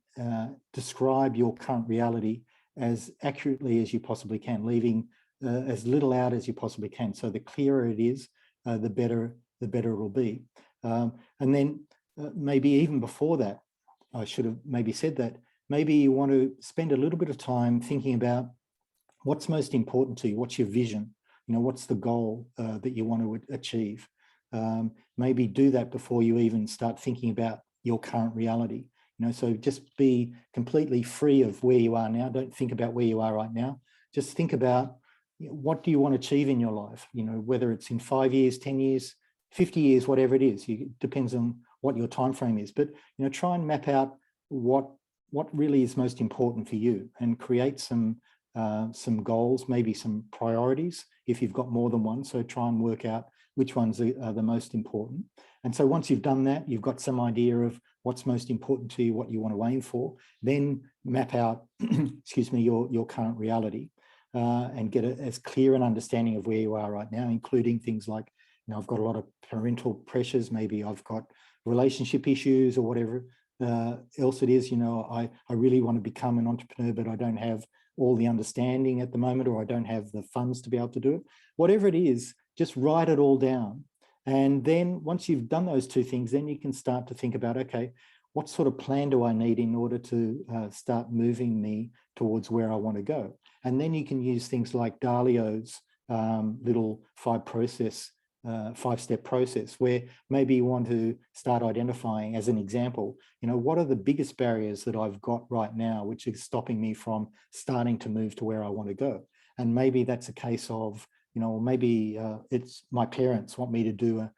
describe your current reality as accurately as you possibly can, leaving as little out as you possibly can. So the clearer it is, the better it will be. And then maybe even before that, I should have maybe said that, maybe you want to spend a little bit of time thinking about what's most important to you. What's your vision? What's the goal that you want to achieve? Maybe do that before you even start thinking about your current reality. So just be completely free of where you are now. Don't think about where you are right now. Just think about what do you want to achieve in your life, whether it's in 5 years, 10 years, 50 years, whatever it is. It depends on what your time frame is. But try and map out what really is most important for you, and create some goals, maybe some priorities if you've got more than one. So try and work out which ones are the most important. And so once you've done that, you've got some idea of what's most important to you, what you want to aim for, then map out, excuse me, your current reality, and get as clear an understanding of where you are right now, including things like, I've got a lot of parental pressures. Maybe I've got relationship issues or whatever else it is. You know, I really want to become an entrepreneur, but I don't have all the understanding at the moment, or I don't have the funds to be able to do it. Whatever it is, just write it all down. And then once you've done those two things, then you can start to think about, okay, what sort of plan do I need in order to start moving me towards where I want to go? And then you can use things like Dalio's little five-step process, where maybe you want to start identifying, as an example, you know, what are the biggest barriers that I've got right now, which is stopping me from starting to move to where I want to go? And maybe that's a case of, you know, maybe it's my parents want me to do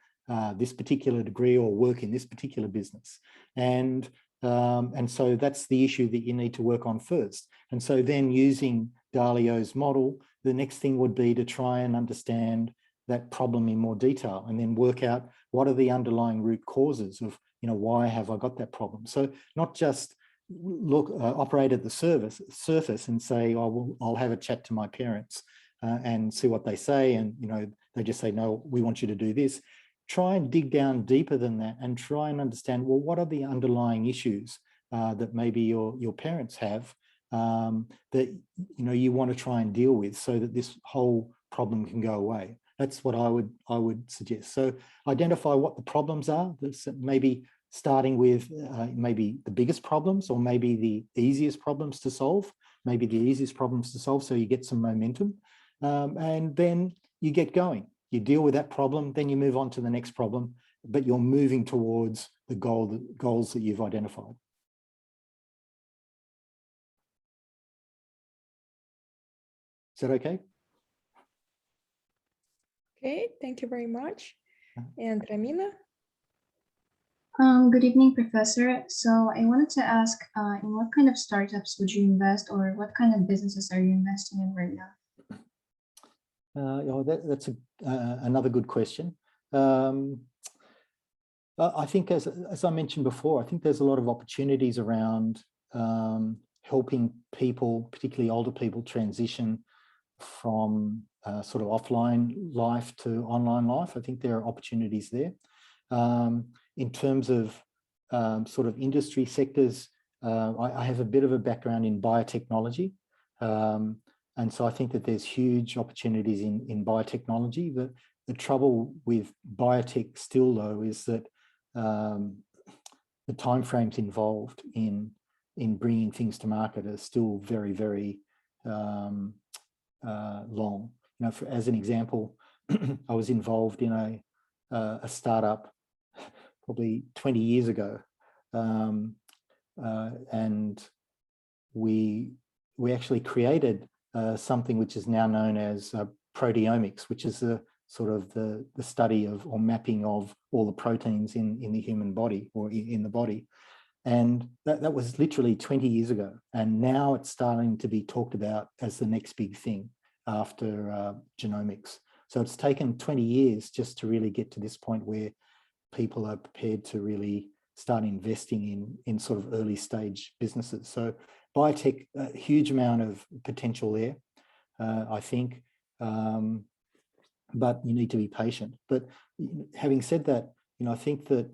this particular degree or work in this particular business. And so that's the issue that you need to work on first. And so then using Dalio's model, the next thing would be to try and understand that problem in more detail, and then work out what are the underlying root causes of, you know, why have I got that problem? So not just operate at the surface and say, oh, I'll have a chat to my parents and see what they say. And, you know, they just say, no, we want you to do this. Try and dig down deeper than that and try and understand, well, what are the underlying issues that maybe your parents have that, you know, you want to try and deal with so that this whole problem can go away. That's what I would suggest. So identify what the problems are. Maybe starting with maybe the biggest problems, or maybe the easiest problems to solve. Maybe the easiest problems to solve, so you get some momentum, and then you get going. You deal with that problem, then you move on to the next problem, but you're moving towards the goals that you've identified. Is that okay? Okay, thank you very much. And Ramina? Good evening, Professor. So I wanted to ask, in what kind of startups would you invest, or what kind of businesses are you investing in right now? That's another good question. I think, as I mentioned before, I think there's a lot of opportunities around helping people, particularly older people, transition from sort of offline life to online life. I think there are opportunities there. In terms of sort of industry sectors, I have a bit of a background in biotechnology. And so I think that there's huge opportunities in biotechnology. The trouble with biotech still, though, is that the timeframes involved in bringing things to market are still very, very long. You know, as an example, I was involved in a startup probably 20 years ago, and we actually created something which is now known as proteomics, which is the sort of the study of, or mapping of, all the proteins in the human body, or in the body. And that was literally 20 years ago. And now it's starting to be talked about as the next big thing after genomics. So it's taken 20 years just to really get to this point where people are prepared to really start investing in sort of early stage businesses. So biotech, a huge amount of potential there, I think, but you need to be patient. But having said that, you know, I think that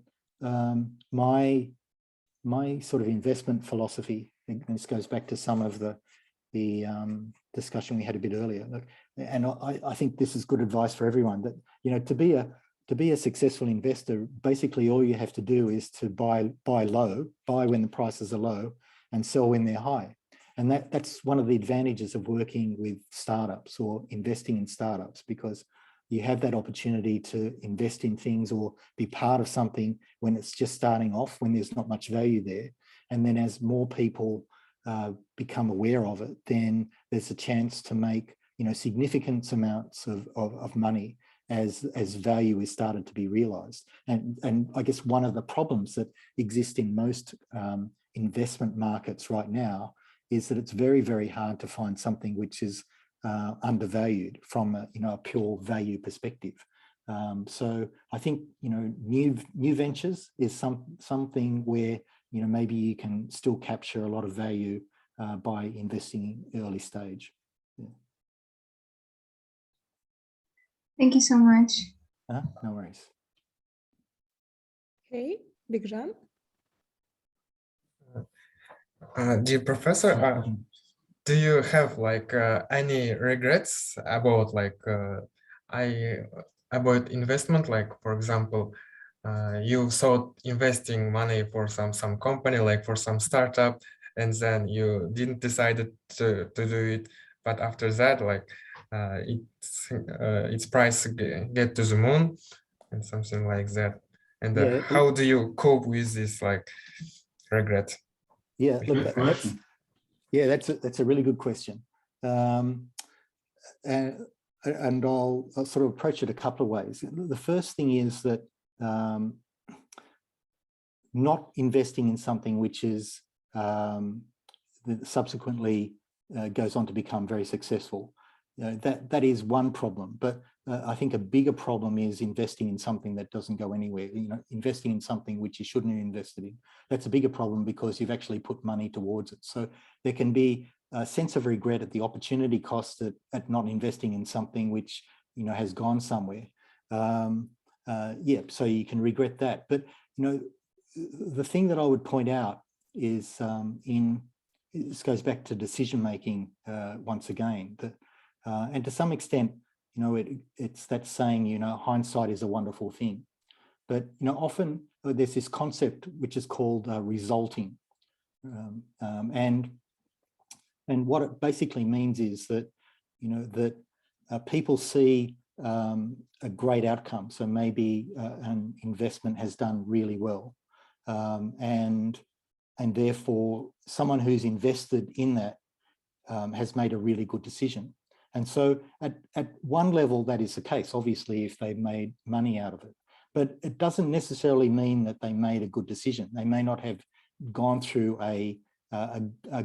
my sort of investment philosophy, and this goes back to some of the discussion we had a bit earlier, and I think this is good advice for everyone, that, you know, to be a successful investor, basically all you have to do is to buy low, buy when the prices are low, and sell when they're high. And that's one of the advantages of working with startups or investing in startups, because you have that opportunity to invest in things or be part of something when it's just starting off, when there's not much value there. And then as more people become aware of it, then there's a chance to make, you know, significant amounts of money as value is started to be realized. And I guess one of the problems that exist in most investment markets right now is that it's very, very hard to find something which is undervalued from a pure value perspective. So I think, you know, new ventures is something where, you know, maybe you can still capture a lot of value by investing in early stage. Yeah. Thank you so much. No worries. Okay, Bigjan? Dear professor, do you have like any regrets about like about investment? Like for example, you thought investing money for some company, like for some startup, and then you didn't decide to do it, but after that, like its price get to the moon and something like that. And Yeah. how do you cope with this like regret? Yeah, look, that's a really good question. And I'll sort of approach it a couple of ways. The first thing is that not investing in something which is that subsequently goes on to become very successful. That is one problem, but I think a bigger problem is investing in something that doesn't go anywhere. Investing in something which you shouldn't have invested in. That's a bigger problem because you've actually put money towards it. So there can be a sense of regret at the opportunity cost at not investing in something which has gone somewhere. Yeah, so you can regret that. But the thing that I would point out is this goes back to decision making once again. That and to some extent, it's that saying, hindsight is a wonderful thing. But, often there's this concept which is called resulting. And what it basically means is that, that people see a great outcome. So maybe an investment has done really well. And therefore, someone who's invested in that has made a really good decision. And so at one level, that is the case, obviously, if they've made money out of it. But it doesn't necessarily mean that they made a good decision. They may not have gone through a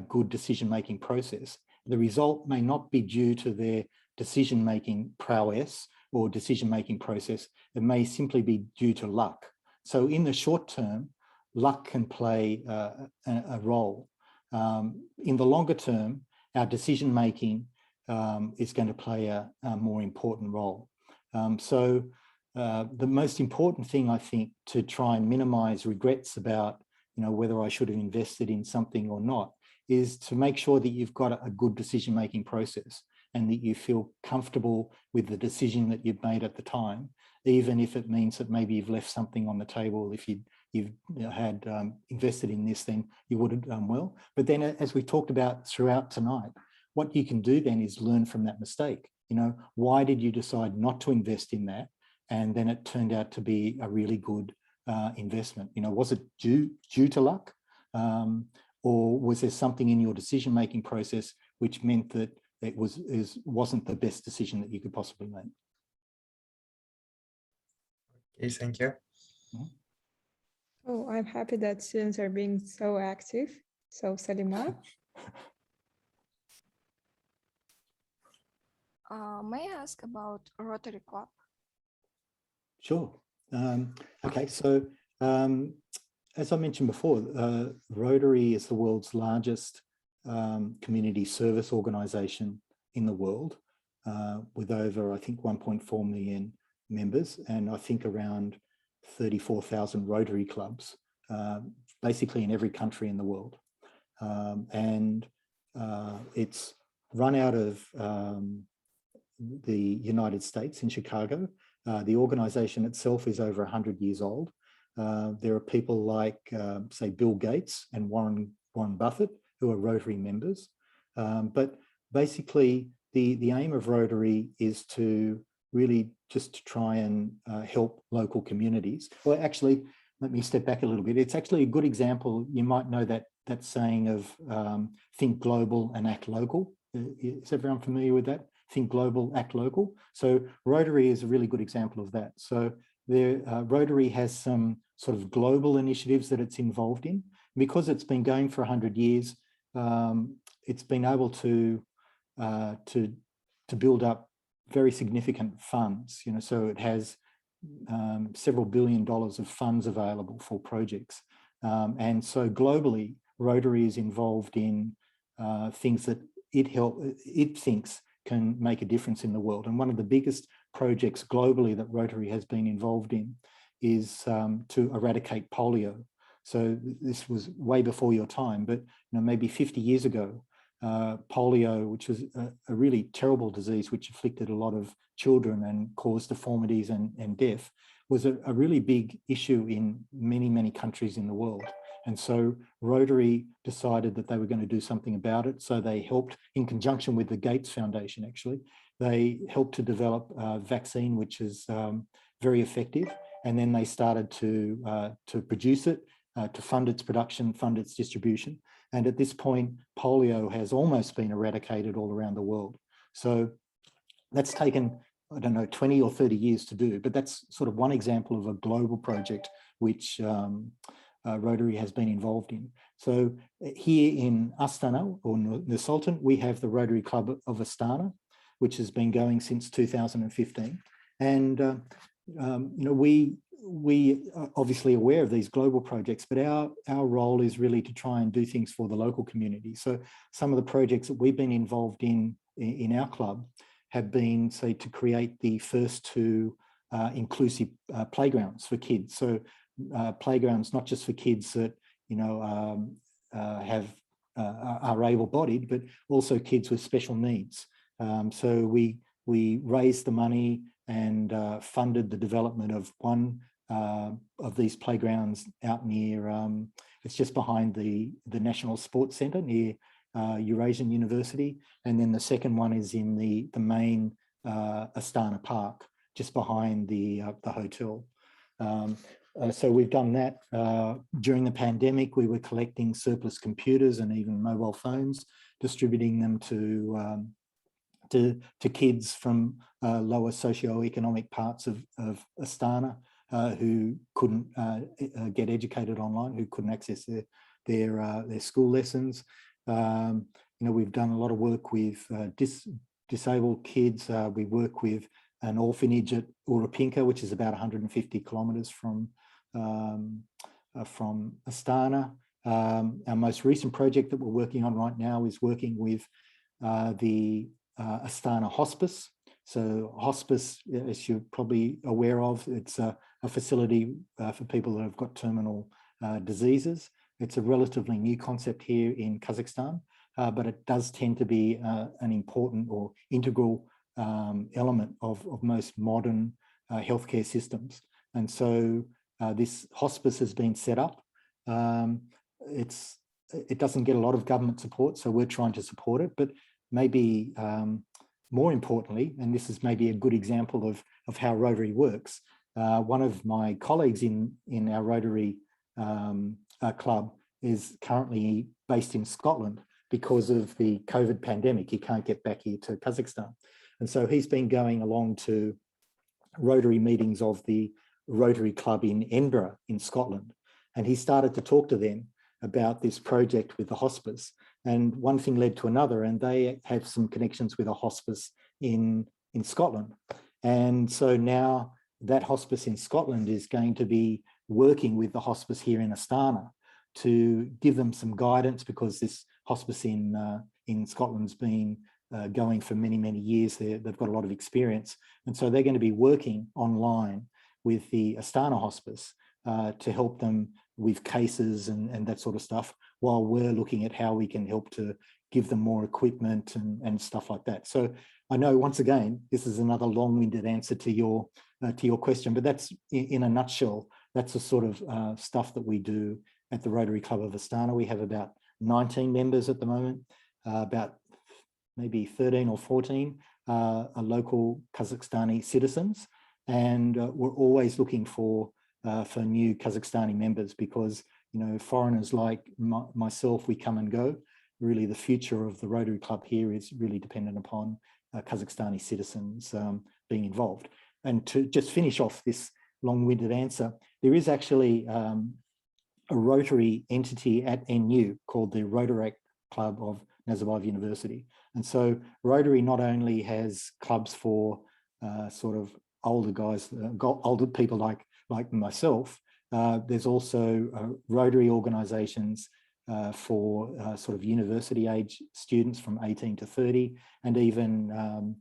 good decision-making process. The result may not be due to their decision-making prowess or decision-making process. It may simply be due to luck. So in the short term, luck can play a role. In the longer term, our decision-making is going to play a more important role. So the most important thing, I think, to try and minimize regrets about, whether I should have invested in something or not, is to make sure that you've got a good decision-making process and that you feel comfortable with the decision that you've made at the time, even if it means that maybe you've left something on the table. If you've had invested in this, then you would have done well. But then, as we talked about throughout tonight, what you can do then is learn from that mistake. Why did you decide not to invest in that? And then it turned out to be a really good investment. Was it due to luck? Or was there something in your decision-making process which meant that it wasn't the best decision that you could possibly make? Okay, thank you. Oh, I'm happy that students are being so active. So, Salima? May I ask about Rotary Club? Sure. Okay, so as I mentioned before, Rotary is the world's largest community service organisation in the world, with over, I think, 1.4 million members, and I think around 34,000 Rotary clubs, basically in every country in the world. And it's run out of the United States in Chicago. The organisation itself is over 100 years old. There are people like, say, Bill Gates and Warren Buffett, who are Rotary members. But basically, the aim of Rotary is to really just to try and help local communities. Well, actually, let me step back a little bit. It's actually a good example. You might know that saying of think global and act local. Is everyone familiar with that? Think global, act local. So Rotary is a really good example of that. So Rotary has some sort of global initiatives that it's involved in. Because it's been going for 100 years, it's been able to build up very significant funds. So it has several $1 billion of funds available for projects. And so globally, Rotary is involved in things that it thinks can make a difference in the world. And one of the biggest projects globally that Rotary has been involved in is to eradicate polio. So this was way before your time, but maybe 50 years ago, polio, which was a really terrible disease which afflicted a lot of children and caused deformities and death, was a really big issue in many, many countries in the world. And so Rotary decided that they were going to do something about it. So they helped, in conjunction with the Gates Foundation, actually, they helped to develop a vaccine which is very effective. And then they started to produce it, to fund its production, fund its distribution. And at this point, polio has almost been eradicated all around the world. So that's taken, I don't know, 20 or 30 years to do, but that's sort of one example of a global project which Rotary has been involved in. So here in Astana, or Nur-Sultan, we have the Rotary Club of Astana, which has been going since 2015. And we are obviously aware of these global projects, but our role is really to try and do things for the local community. So some of the projects that we've been involved in our club have been, say, to create the first two inclusive playgrounds for kids. So playgrounds not just for kids that are able-bodied, but also kids with special needs. So we raised the money and funded the development of one of these playgrounds out near, it's just behind the National Sports Centre near Eurasian University. And then the second one is in the main Astana Park, just behind the hotel. So we've done that. During the pandemic, we were collecting surplus computers and even mobile phones, distributing them to kids from lower socioeconomic parts of Astana who couldn't get educated online, who couldn't access their school lessons. We've done a lot of work with disabled kids. We work with an orphanage at Urupinka, which is about 150 kilometres from Astana. Our most recent project that we're working on right now is working with the Astana Hospice. So hospice, as you're probably aware of, it's a facility for people that have got terminal diseases. It's a relatively new concept here in Kazakhstan, but it does tend to be an important or integral element of most modern healthcare systems. And so this hospice has been set up. It doesn't get a lot of government support, so we're trying to support it, but maybe more importantly, and this is maybe a good example of how Rotary works, one of my colleagues in our Rotary club is currently based in Scotland because of the COVID pandemic. He can't get back here to Kazakhstan. And so he's been going along to Rotary meetings of the Rotary Club in Edinburgh in Scotland. And he started to talk to them about this project with the hospice. And one thing led to another, and they have some connections with a hospice in Scotland. And so now that hospice in Scotland is going to be working with the hospice here in Astana to give them some guidance, because this hospice in Scotland's been going for many, many years. They've got a lot of experience. And so they're going to be working online with the Astana hospice to help them with cases and that sort of stuff, while we're looking at how we can help to give them more equipment and stuff like that. So I know, once again, this is another long-winded answer to your question, but that's, in a nutshell, that's the sort of stuff that we do at the Rotary Club of Astana. We have about 19 members at the moment, about maybe 13 or 14 are local Kazakhstani citizens, and we're always looking for new Kazakhstani members, because foreigners like myself, we come and go. Really, the future of the Rotary Club here is really dependent upon Kazakhstani citizens being involved. And to just finish off this long-winded answer, there is actually a Rotary entity at NU called the Rotary Club of Nazarbayev University. And so Rotary not only has clubs for sort of older guys, older people like myself, there's also Rotary organisations for sort of university age students from 18 to 30, and even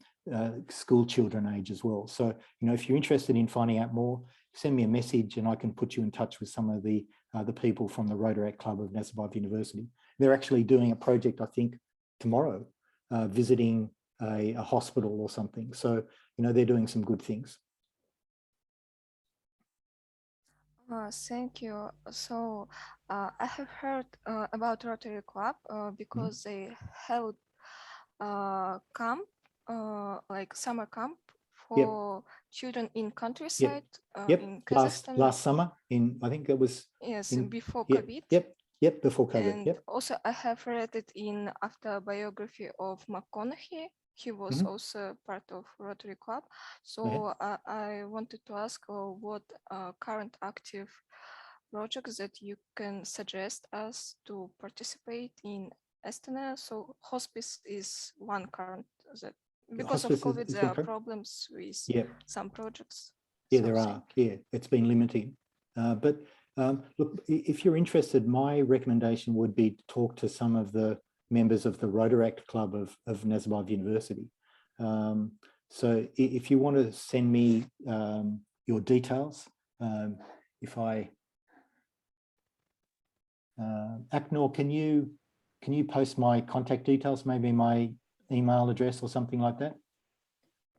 school children age as well. So, if you're interested in finding out more, send me a message and I can put you in touch with some of the people from the Rotaract Club of Nazarbayev University. They're actually doing a project, I think, tomorrow, visiting a hospital or something. So, they're doing some good things. Thank you. So I have heard about Rotary Club because they held camp, like summer camp for children in countryside in Kazakhstan. Last summer I think it was. Yes, before COVID. Yep, before COVID. And also I have read it in autobiography of McConaughey. He was also part of Rotary Club. So I wanted to ask what current active projects that you can suggest us to participate in Estonia. So hospice is one current that because of COVID there are problems with some projects. Yeah, there are. Yeah, it's been limiting. But look, if you're interested, my recommendation would be to talk to some of the members of the Rotaract Club of Nazarbayev University. So if you want to send me your details, if I Aknor, can you post my contact details, maybe my email address or something like that?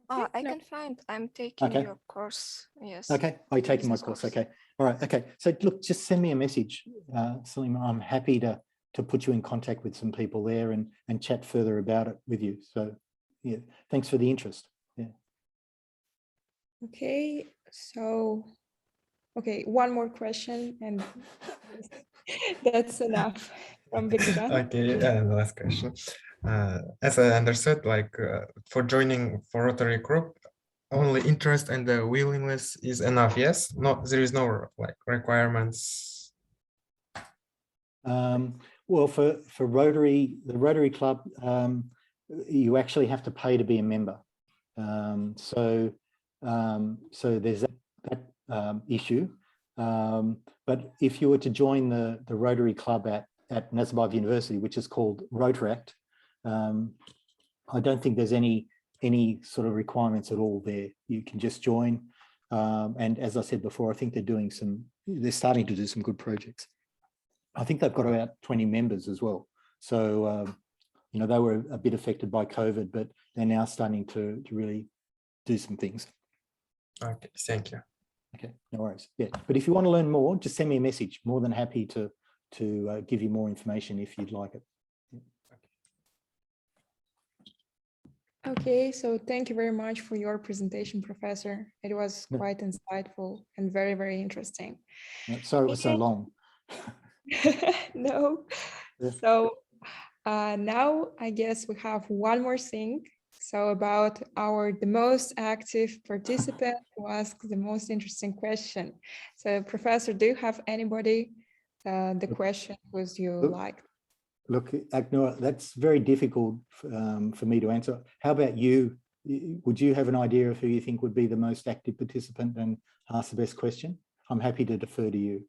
Oh, I can find. I'm taking your course. Yes. Okay, I'm taking my course. Okay. All right. Okay. So look, just send me a message, Salima. I'm happy to put you in contact with some people there and chat further about it with you. So yeah, thanks for the interest. Yeah. Okay. So, one more question and that's enough from Vikram. Okay, the last question. As I understood, like for joining for Rotary Group, only interest and the willingness is enough. Yes, there is no like requirements. Well, for Rotary, the Rotary Club, you actually have to pay to be a member. So there's that issue. But if you were to join the Rotary Club at Nazarbayev University, which is called Rotaract, I don't think there's any sort of requirements at all there. You can just join. And as I said before, I think they're starting to do some good projects. I think they've got about 20 members as well. So, they were a bit affected by COVID, but they're now starting to really do some things. Okay, thank you. Okay, no worries. Yeah, but if you want to learn more, just send me a message. More than happy to give you more information if you'd like it. Okay, so thank you very much for your presentation, Professor. It was quite insightful and very, very interesting. Sorry it was so long. No. Yeah. So now I guess we have one more thing. So about the most active participant who asked the most interesting question. So Professor, do you have anybody the question was you liked? Look, Aknor, that's very difficult for me to answer. How about you? Would you have an idea of who you think would be the most active participant and ask the best question? I'm happy to defer to you.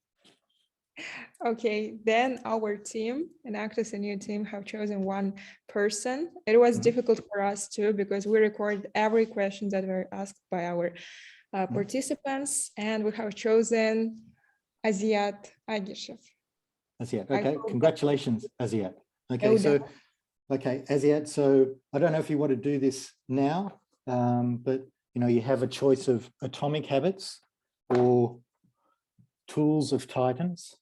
Okay, then our team, Enactus NU team, have chosen one person. It was difficult for us too, because we record every question that were asked by our participants, and we have chosen Aziat Agishev. Aziat, okay, congratulations, Aziat. Okay, Aziat, so I don't know if you want to do this now, but you have a choice of Atomic Habits or Tools of Titans,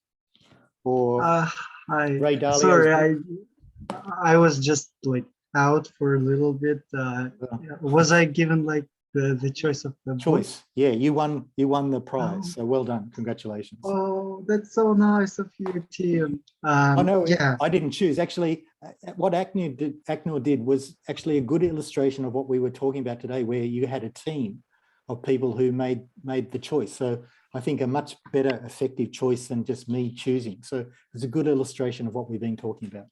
or Ray Dalio's sorry, I was just like out for a little bit. Was I given like the choice of the choice? Book? Yeah, you won the prize. So well done, congratulations. Oh, that's so nice of you, Tim. I know. Yeah, I didn't choose. Actually, what Aknor did was actually a good illustration of what we were talking about today, where you had a team of people who made the choice. So I think a much better effective choice than just me choosing. So it's a good illustration of what we've been talking about.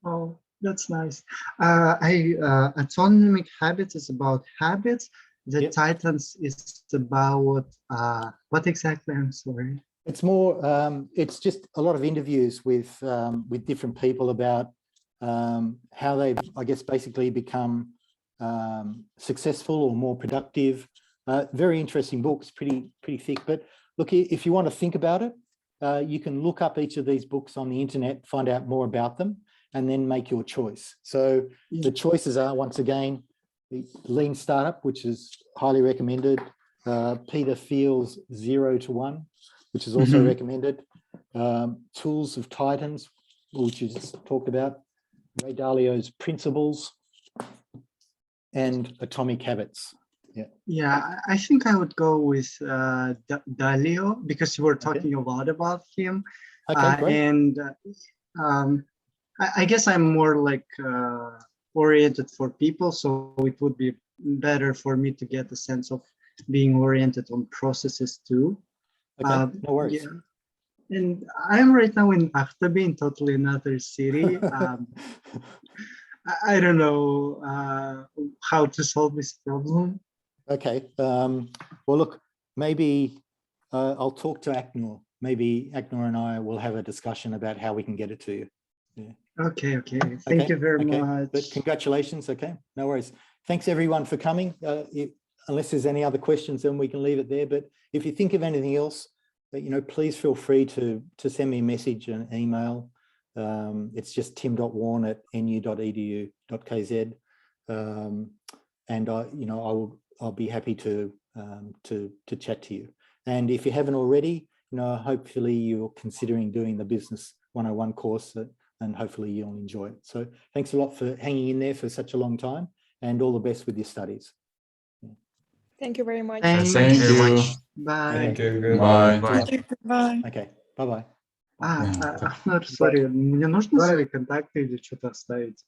Oh, that's nice. Atomic Habits is about habits. The Titans is about what exactly? I'm sorry. It's more. It's just a lot of interviews with different people about how they've, I guess, basically become successful or more productive, Very interesting book. It's pretty thick. But look, if you want to think about it, you can look up each of these books on the internet, find out more about them, and then make your choice. So the choices are, once again, the Lean Startup, which is highly recommended. Peter Thiel's 0 to 1, which is also recommended. Tools of Titans, which you just talked about. Ray Dalio's Principles, and Atomic Habits. Yeah, I think I would go with Dalio, because you were talking a lot about him. Okay, great. And I guess I'm more like oriented for people, so it would be better for me to get a sense of being oriented on processes too. Okay, no worries. Yeah. And I'm right now in Akhtebe, in totally another city. I don't know how to solve this problem. Okay. Well, look, maybe I'll talk to Aknor. Maybe Aknor and I will have a discussion about how we can get it to you. Yeah. Okay. Thank you very much. But congratulations. Okay, no worries. Thanks everyone for coming. Unless there's any other questions, then we can leave it there. But if you think of anything else, please feel free to send me a message, an email. It's just tim.wawn@nu.edu.kz, and I'll be happy to chat to you. And if you haven't already, hopefully you're considering doing the Business 101 course, and hopefully you'll enjoy it. So thanks a lot for hanging in there for such a long time, and all the best with your studies. Thank you very much. Thank Thank you. you. Bye. Thank you. Bye. Bye. Okay, bye-bye. Ахнар, sorry, мне нужно свои контакты или что-то оставить?